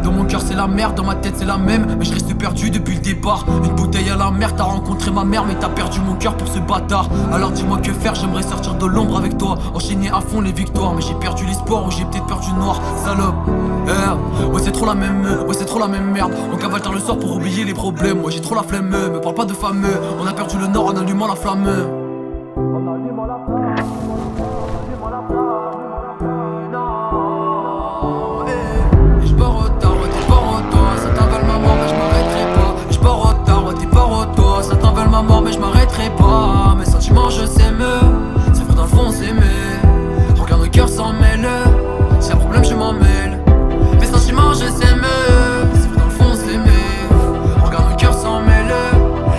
Dans mon cœur c'est la merde, dans ma tête c'est la même. Mais je reste perdu depuis le départ. Une bouteille à la mer, t'as rencontré ma mère. Mais t'as perdu mon cœur pour ce bâtard. Alors dis-moi que faire, j'aimerais sortir de l'ombre avec toi. Enchaîner à fond les victoires. Mais j'ai perdu l'espoir ou j'ai peut-être perdu le noir. Salope, ouais c'est trop la même, ouais c'est trop la même merde. On cavale tard le soir pour oublier les problèmes. Ouais j'ai trop la flemme, me parle pas de fameux. On a perdu le nord en allumant la flamme. En allumant la flamme. m'arrêterai pas. Mes sentiments je sais me, c'est vrai dans le fond s'aimer. Regarde le cœur s'en mêle, s'il y a problème je m'en mêle. Mes sentiments je sais me, c'est vrai dans le fond s'aimer. Regarde le cœur s'en mêle,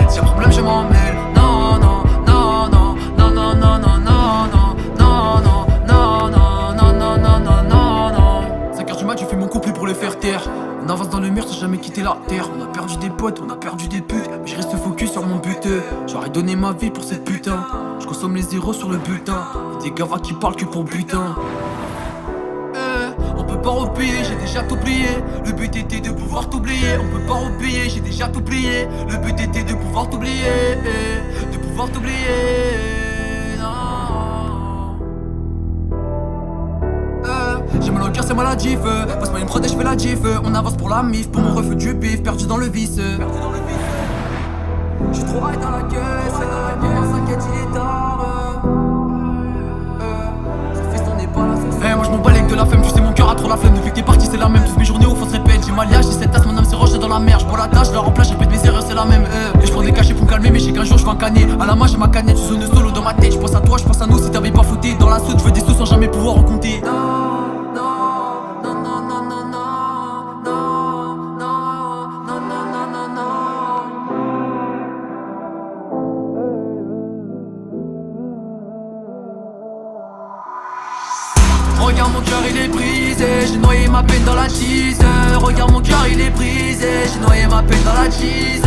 s'il y a problème je m'en mêle. Non non non non non non non non non non non non non non non non non non non. 5h du mat je fais mon couplet pour les faire taire. On avance dans le mur sans jamais quitter la terre. On a perdu des potes, on a perdu des putes, mais je reste focus sur mon but. J'aurais donné ma vie pour cette putain. Je consomme les zéros sur le bulletin. Y'a des gavas qui parlent que pour butin. On peut pas repayer, j'ai déjà tout plié. Le but était de pouvoir t'oublier. On peut pas repayer, j'ai déjà tout plié. Le but était de pouvoir t'oublier. De pouvoir t'oublier. J'ai mal au cœur, c'est maladif. Passe-moi une prod et je fais la diff. On avance pour la mif, pour mon refus du bif. Perdu dans le vice. J'suis trop high dans la caisse. Maman s'inquiète, il est tard. Ça fait ton pas là, c'est moi j'm'en bats de la flemme. Tu sais mon cœur a trop la flemme. Depuis que t'es parti c'est la même. Toutes mes journées au fond se répètent. J'ai mal liage, j'ai cette tasse, mon âme s'est rangée dans la mer. J'bois la tâche, je la remplace, je répète mes erreurs, c'est la même. Et j'prends des cachets pour me calmer, mais j'ai qu'un jour j'vais un canet. À la main j'ai ma canette, tu sonnes solo dans ma tête. J'pense à toi, j'pense à nous si t'avais pas fouté. Dans la soute, j'veux des sous sans jamais pouvoir en compter. Regarde mon cœur il est brisé, j'ai noyé ma peine dans la cheese. Regarde mon cœur il est brisé, j'ai noyé ma peine dans la cheese.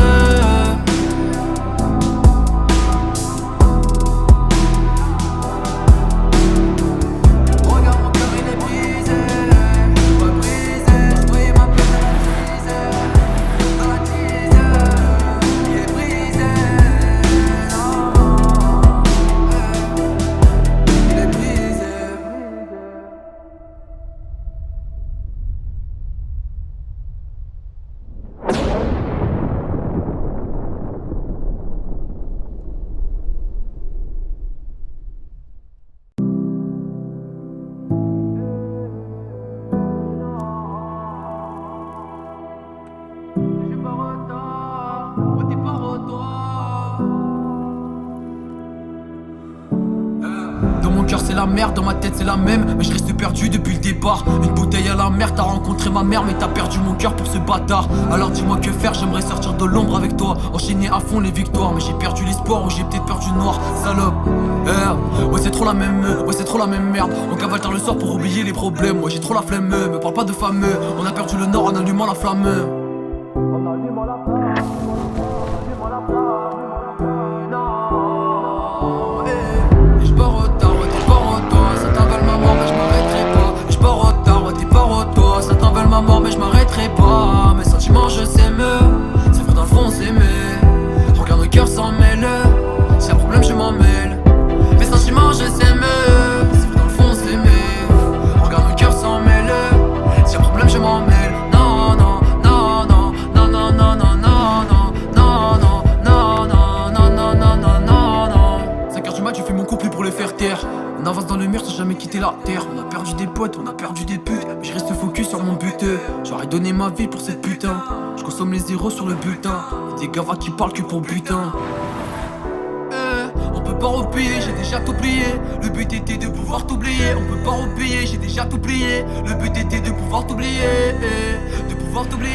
Regarde mon cœur il est brisé, pas brisé, j'ai noyé ma peine dans la cheese. Il est brisé, il est brisé. Dans mon cœur c'est la merde, dans ma tête c'est la même. Mais je reste perdu depuis le départ. Une bouteille à la mer, t'as rencontré ma mère. Mais t'as perdu mon cœur pour ce bâtard. Alors dis-moi que faire, j'aimerais sortir de l'ombre avec toi. Enchaîner à fond les victoires. Mais j'ai perdu l'espoir ou j'ai peut-être perdu le noir. Salope, ouais c'est trop la même, ouais c'est trop la même merde. On cavale tard le soir pour oublier les problèmes. Moi j'ai trop la flemme, me parle pas de fameux. On a perdu le nord en allumant la flamme. En allumant la flamme. Ma mort mais je m'arrêterai pas. Mes sentiments je sais me, c'est vrai dans le fond s'aimer. Regarde le cœur s'en mêle, s'il y a problème je m'en mêle. Mes sentiments je sais me, c'est vrai dans le fond s'aimer. Regarde le cœur s'en mêle, s'il y a problème je m'en mêle. Non non non non non non non non non non non non non non non non non non non. 5h du mat je fais mon couplet pour les faire taire. On avance dans le mur sans jamais quitter la terre. On a perdu des potes, on a perdu des putes, mais je reste focus sur mon but. J'aurais donné ma vie pour cette putain. Je consomme les zéros sur le bulletin. Y'a des gavas qui parlent que pour butin. On peut pas repayer, j'ai déjà tout plié. Le but était de pouvoir t'oublier. On peut pas repayer, j'ai déjà tout plié. Le but était de pouvoir t'oublier. De pouvoir t'oublier.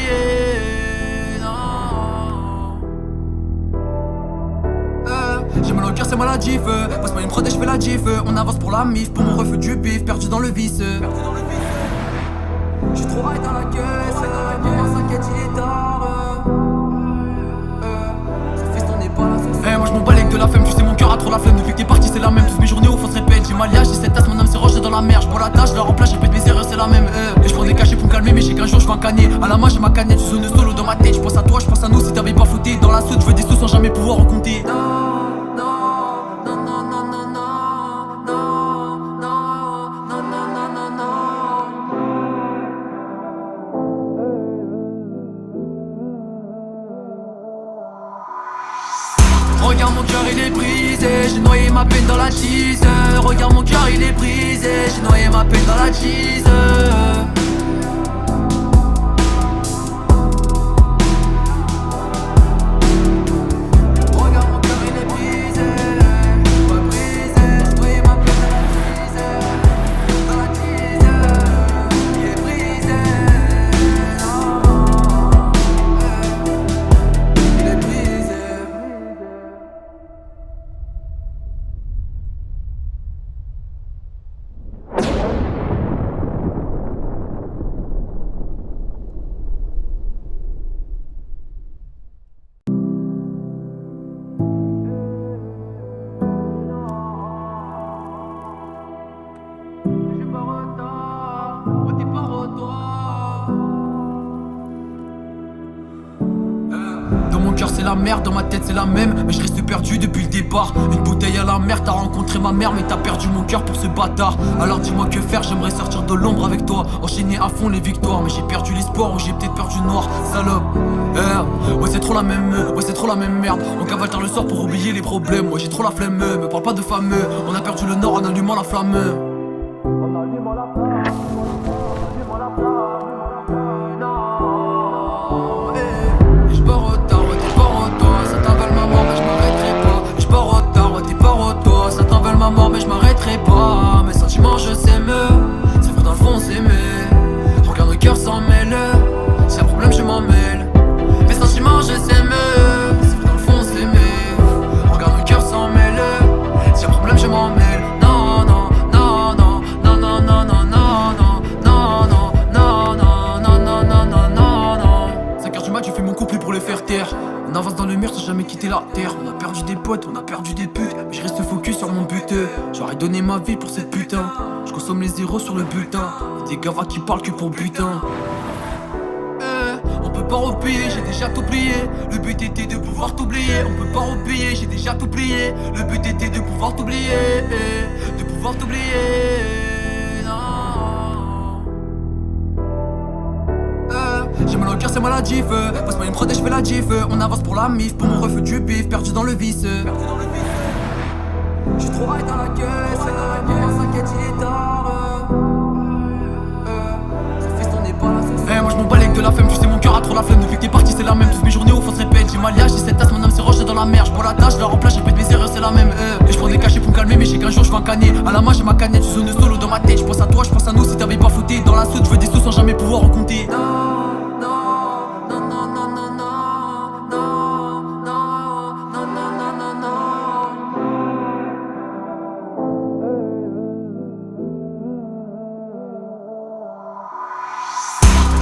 J'ai mal au cœur, c'est maladif. Passe-moi une prod et je fais la diff. On avance pour la mif, pour mon refus du bif. Perdu dans le vice. J'suis trop high dans la caisse. Maman s'inquiète, il est tard. Ça fait ton pas là. Moi j'm'en bats de la flemme. Tu sais mon cœur a trop la flemme. Depuis que t'es parti c'est la même. Toutes mes journées au fond se répètent. J'ai mal liage, j'ai cette tasse, mon âme s'est rangée dans la mer. J'bois la tâche, je la remplace, je répète mes erreurs, c'est la même. Et j'prends des cachets pour me calmer, mais j'ai qu'un jour j'vais un canet. À la main j'ai ma canette, tu sonnes solo dans ma tête. J'pense à toi, j'pense à nous si t'avais pas fouté. Dans la soute, j'veux des sous sans jamais pouvoir en compter. Regarde mon cœur il est brisé, j'ai noyé ma peine dans la cheese. Regarde mon cœur il est brisé, j'ai noyé ma peine dans la cheese. Regarde mon cœur il est brisé. cœur c'est la merde, dans ma tête c'est la même, mais je reste perdu depuis le départ. Une bouteille à la mer, t'as rencontré ma mère, mais t'as perdu mon cœur pour ce bâtard. Alors dis-moi que faire, j'aimerais sortir de l'ombre avec toi, enchaîner à fond les victoires, mais j'ai perdu l'espoir ou j'ai peut-être perdu le noir, salope. Ouais c'est trop la même, ouais c'est trop la même merde. On cavale tard le soir pour oublier les problèmes. Ouais j'ai trop la flemme, me parle pas de fameux. On a perdu le nord en allumant la flamme. Mais je m'arrêterai pas. Mes sentiments je sais me. C'est vrai dans le fond c'est mais regarde le cœur s'en mêle. C'est un problème je m'en mêle. Mes sentiments je sais me. C'est vrai dans le fond c'est mais regarde le cœur s'en mêle. C'est un problème je m'en mêle. Non non non non non non non non non non non non non non non non non non non. 5h du mat je fais mon couple pour les faire taire. On avance dans le mur sans jamais quitter la terre. On a perdu des potes, on a perdu des putes, mais je reste focus sur mon but. J'aurais donné ma vie pour cette putain. Je consomme les zéros sur le bulletin. Y'a des gavas qui parlent que pour butin. On peut pas repayer, j'ai déjà tout plié. Le but était de pouvoir t'oublier. On peut pas repayer, j'ai déjà tout plié. Le but était de pouvoir t'oublier. De pouvoir t'oublier. J'ai mal au cœur, c'est maladif. Passe-moi une prod et je fais la diff. On avance pour la mif, pour mon refus du bif. Perdu dans le vice. J'suis trop high dans la caisse. Maman s'inquiète, il est tard. Ça fait ton n'est pas là. Moi j'm'en balèque de la flemme. Tu sais, mon cœur a trop la flemme. Depuis que t'es parti, c'est la même. Toutes mes journées au fond se répètent. J'ai mal liage, j'ai cette tasse, mon âme s'est rangée dans la mer. J'prends la tâche, je la remplace, je répète mes erreurs, c'est la même. Et j'prends des cachets pour me calmer, mais j'ai qu'un jour j'vais un canet. À la main, j'ai ma canette, tu zones solo dans ma tête. J'pense à toi, j'pense à nous. Si t'avais pas fouté dans la soute, j'veux des sous sans jamais pouvoir en compter.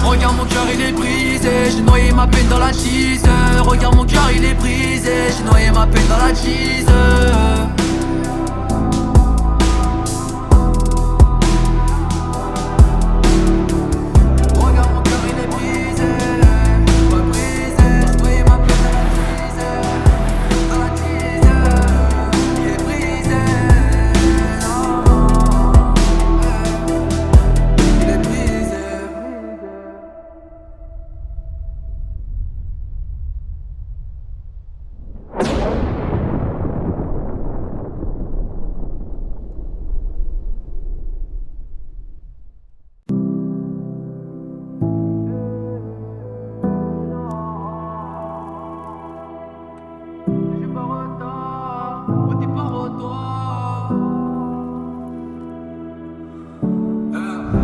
Regarde mon cœur il est brisé, j'ai noyé ma peine dans la cheese. Regarde mon cœur il est brisé, j'ai noyé ma peine dans la cheese. Regarde mon cœur il est brisé, pas brisé, j'ai noyé ma peine dans la cheese. Il est brisé, non, il est brisé.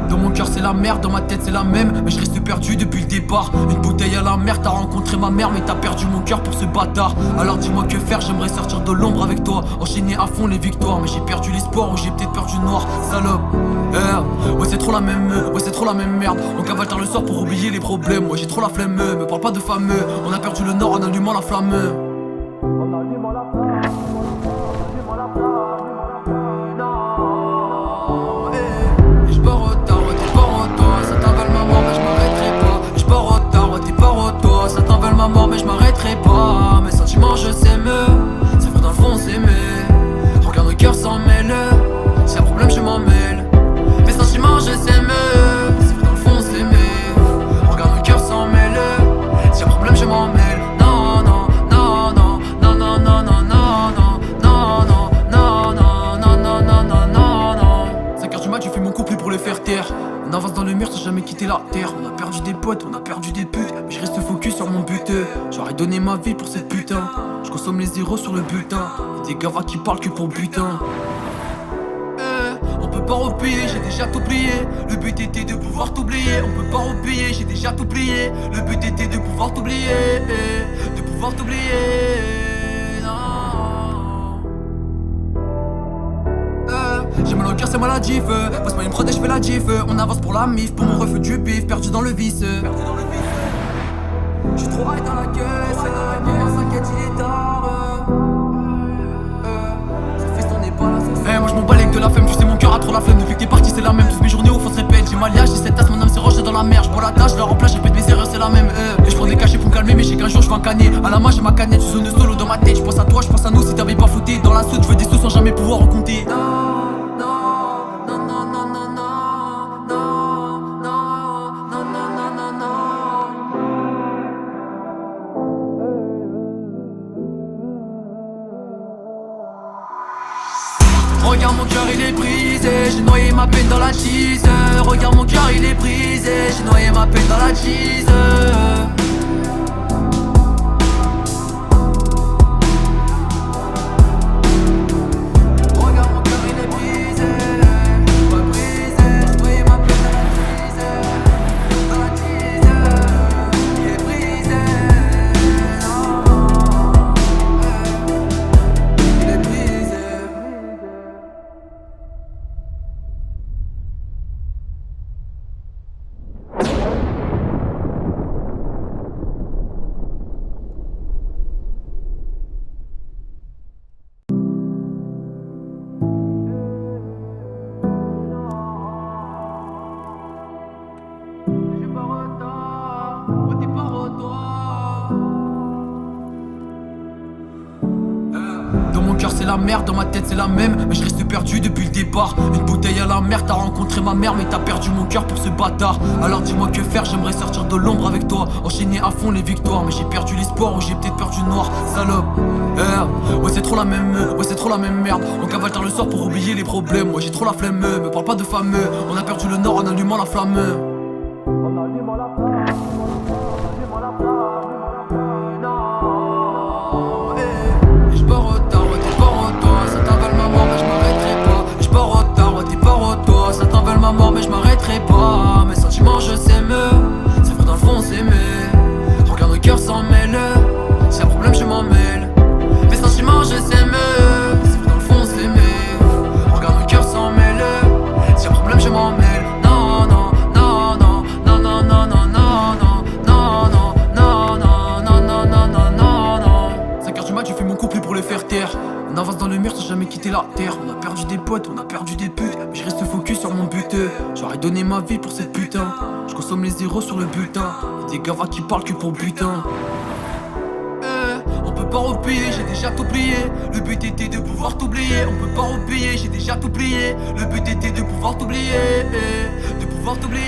Dans mon cœur c'est la merde, dans ma tête c'est la même, mais je reste perdu depuis le départ. Une bouteille à la mer, t'as rencontré ma mère, mais t'as perdu mon cœur pour ce bâtard. Alors dis-moi que faire, j'aimerais sortir de l'ombre avec toi, enchaîner à fond les victoires, mais j'ai perdu l'espoir ou j'ai peut-être perdu le noir, salope. Ouais c'est trop la même, ouais c'est trop la même merde. On cavale tard le soir pour oublier les problèmes. Ouais j'ai trop la flemme, me parle pas de fameux. On a perdu le nord en allumant la flamme. En allumant la flamme. Mais je m'arrêterai pas. Mes sentiments je sais me. C'est vrai dans le fond c'est mais regarde le cœur s'en mêle. C'est un problème je m'en mêle. Mes sentiments je sais me. C'est vrai dans le fond c'est mais regarde le cœur s'en mêle. C'est un problème je m'en mêle. Non non non non non non non non non non non non non non non non non non non. 5h du mat je fais mon couplet pour les faire taire. On avance dans le mur sans jamais quitter la terre. On a perdu des potes, on a perdu des putes, mais je reste focus sur mon but. J'aurais donné ma vie pour cette putain. Je consomme les zéros sur le bulletin. Y'a des gavas qui parlent que pour butin. On peut pas repayer, j'ai déjà tout plié. Le but était de pouvoir t'oublier. On peut pas repayer, j'ai déjà tout plié. Le but était de pouvoir t'oublier. De pouvoir t'oublier. J'ai mal au cœur, c'est maladif. Passe-moi une prod et je fais la diff. On avance pour la mif, pour mon refus du bif. Perdu dans le vice. J'suis trop high dans la caisse. Maman s'inquiète, il est tard. Ça fait ton n'est pas là. Moi je m'en bats de la flemme, tu sais mon cœur a trop la flemme. Depuis que t'es parti c'est la même, toutes mes journées au fond se répètent. J'ai ma liage, j'ai cette tasse, mon âme s'est rangée dans la mer. J'bois la tâche, je la remplace, j'ai mes erreurs c'est la même. Et je prends des cachets pour me calmer, mais j'ai qu'un jour je vais un canet. À la main j'ai ma canette, je zone solo dans ma tête. Je pense à toi, je pense à nous, si t'avais pas fouté dans la soute, je veux des sous sans jamais pouvoir en compter. Regarde mon cœur il est brisé, j'ai noyé ma peine dans la cheese. Regarde mon cœur il est brisé, j'ai noyé ma peine dans la cheese. Regarde mon cœur il est brisé, pas brisé, j'ai noyé ma peine dans la cheese. Il est brisé, il est brisé. Dans mon cœur c'est la merde, dans ma tête c'est la même. Mais je reste perdu depuis le départ. Une bouteille à la mer, t'as rencontré ma mère. Mais t'as perdu mon cœur pour ce bâtard. Alors dis-moi que faire, j'aimerais sortir de l'ombre avec toi. Enchaîner à fond les victoires. Mais j'ai perdu l'espoir ou j'ai peut-être perdu le noir. Salope, ouais c'est trop la même, ouais c'est trop la même merde. On cavale tard le soir pour oublier les problèmes. Moi j'ai trop la flemme, me parle pas de fameux. On a perdu le nord en allumant la flamme. En allumant la flamme. Mais je m'arrêterai pas. Mes sentiments je sais me. C'est vrai dans le fond c'est me. Regarde le cœur s'en mêle. S'il y a problème je m'en mêle. Mes sentiments je sais me. C'est vrai dans le fond c'est me. Regarde le cœur s'en mêle. S'il y a problème je m'en mêle. Non non non non non non non non non non non non non non non non non non non. 5h du mat tu fais mon couplet pour les faire taire. On avance dans le mur sans jamais quitter la terre. On a perdu des potes, on a perdu des putes. Mais je reste focus sur mon but. J'aurais donné ma vie pour cette putain. Je consomme les zéros sur le butin. Y'a des gavas qui parlent que pour butin. On peut pas repayer, j'ai déjà tout plié. Le but était de pouvoir t'oublier. On peut pas repayer, j'ai déjà tout plié. Le but était de pouvoir t'oublier. De pouvoir t'oublier.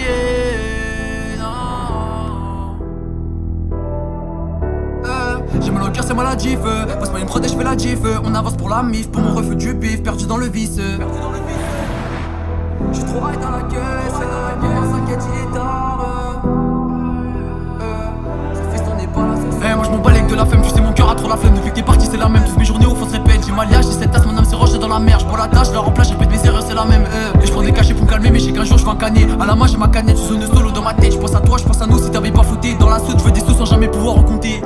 J'ai mal au cœur, c'est maladif. Passe pas une prod et je fais la gif. On avance pour la mif, pour mon refus du bif. Perdu dans le vice. J'suis trop high dans la caisse. Maman s'inquiète, il est tard. Ce fils t'en est pas là. Moi j'm'en bats de la flemme, tu sais mon cœur a trop la flemme. Depuis que t'es parti c'est la même, toutes mes journées au fond se répètent. J'ai ma liage, j'ai cette tasse, mon âme s'est rangée dans la mer. J'bois la tâche, je la remplace, j'ai mes erreurs c'est la même. Et j'prends des cachets pour me calmer, mais j'ai qu'un jour je vais un canet. À la main j'ai ma canette, je zone solo dans ma tête. J'pense à toi, j'pense à nous, si t'avais pas fouté dans la soute, je veux des sous sans jamais pouvoir en compter.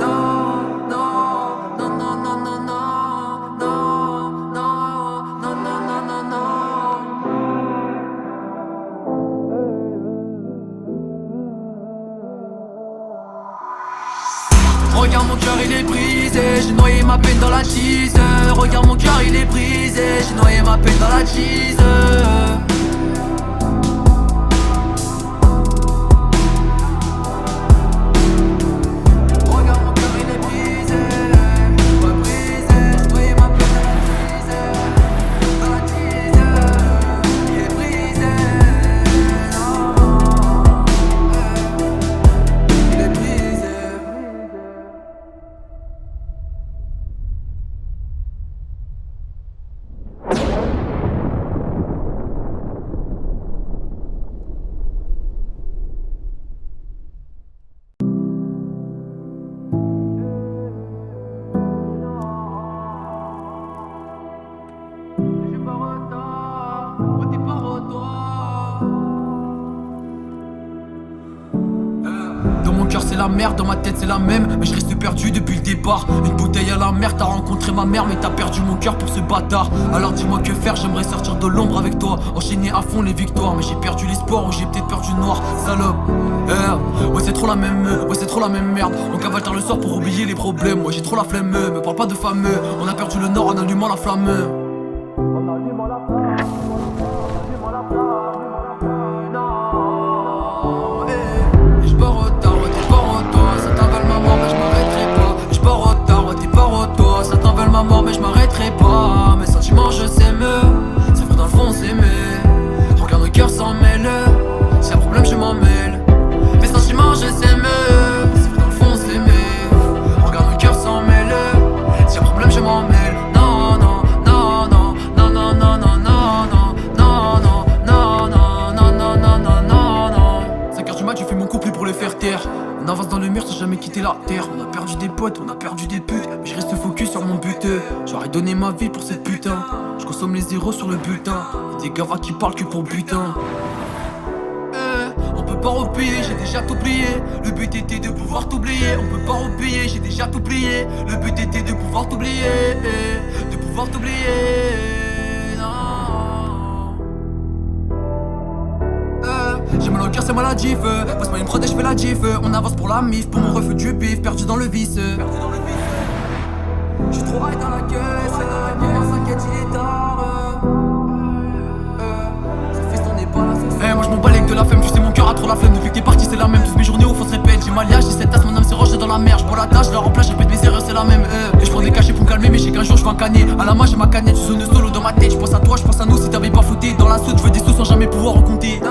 Regarde mon cœur il est brisé, j'ai noyé ma peine dans la cheese. Regarde mon cœur il est brisé, j'ai noyé ma peine dans la cheese. Regarde mon cœur il est brisé, pas brisé, j'ai noyé ma peine dans la cheese. Il est brisé, il est brisé. Dans mon cœur c'est la merde, dans ma tête c'est la même. Mais je reste perdu depuis le départ. Une bouteille à la mer, t'as rencontré ma mère. Mais t'as perdu mon cœur pour ce bâtard. Alors dis-moi que faire, j'aimerais sortir de l'ombre avec toi. Enchaîner à fond les victoires. Mais j'ai perdu l'espoir ou j'ai peut-être perdu le noir. Salope, ouais c'est trop la même, ouais c'est trop la même merde. On cavale tard le soir pour oublier les problèmes. Moi j'ai trop la flemme, me parle pas de fameux. On a perdu le nord en allumant la flamme. En allumant la flamme. les faire taire. On avance dans le mur sans jamais quitter la terre. On a perdu des potes, on a perdu des putes, mais je reste focus sur mon but. J'aurais donné ma vie pour cette putain. Je consomme les zéros sur le bulletin. Y'a des gavas qui parlent que pour butin. On peut pas repayer, j'ai déjà tout plié. Le but était de pouvoir t'oublier. On peut pas repayer, j'ai déjà tout plié. Le but était de pouvoir t'oublier. De pouvoir t'oublier. J'ai mal au cœur, c'est maladif. Passe-moi une prod et je fais la diff. On avance pour la mif, pour mon refus du bif. Perdu dans le vice. J'suis trop high dans la caisse. Maman s'inquiète, il est tard. Ça fait ton pas là. Moi j'm'en bats de la flemme. Tu sais, mon cœur a trop la flemme. Depuis que t'es parti, c'est la même. Toutes mes journées au fond se répètent. J'ai mal liage, j'ai cette tasse, mon âme s'est rangée dans la mer. J'prends la tâche, je la remplace, je répète mes erreurs, c'est la même. Et j'prends des cachets pour me calmer, mais j'ai qu'un jour j'vais un canet. À la main, j'ai ma canette, tu sonnes solo dans ma tête. J'pense à toi, j'pense à nous. Si t'avais pas fouté dans la soude, j'veux des sous sans jamais pouvoir en compter.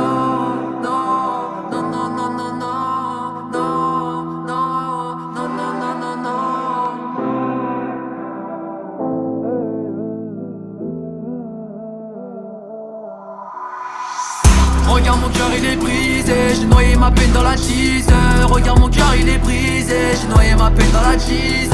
Regarde mon cœur il est brisé, j'ai noyé ma peine dans la tease. Regarde mon cœur il est brisé, j'ai noyé ma peine dans la tease.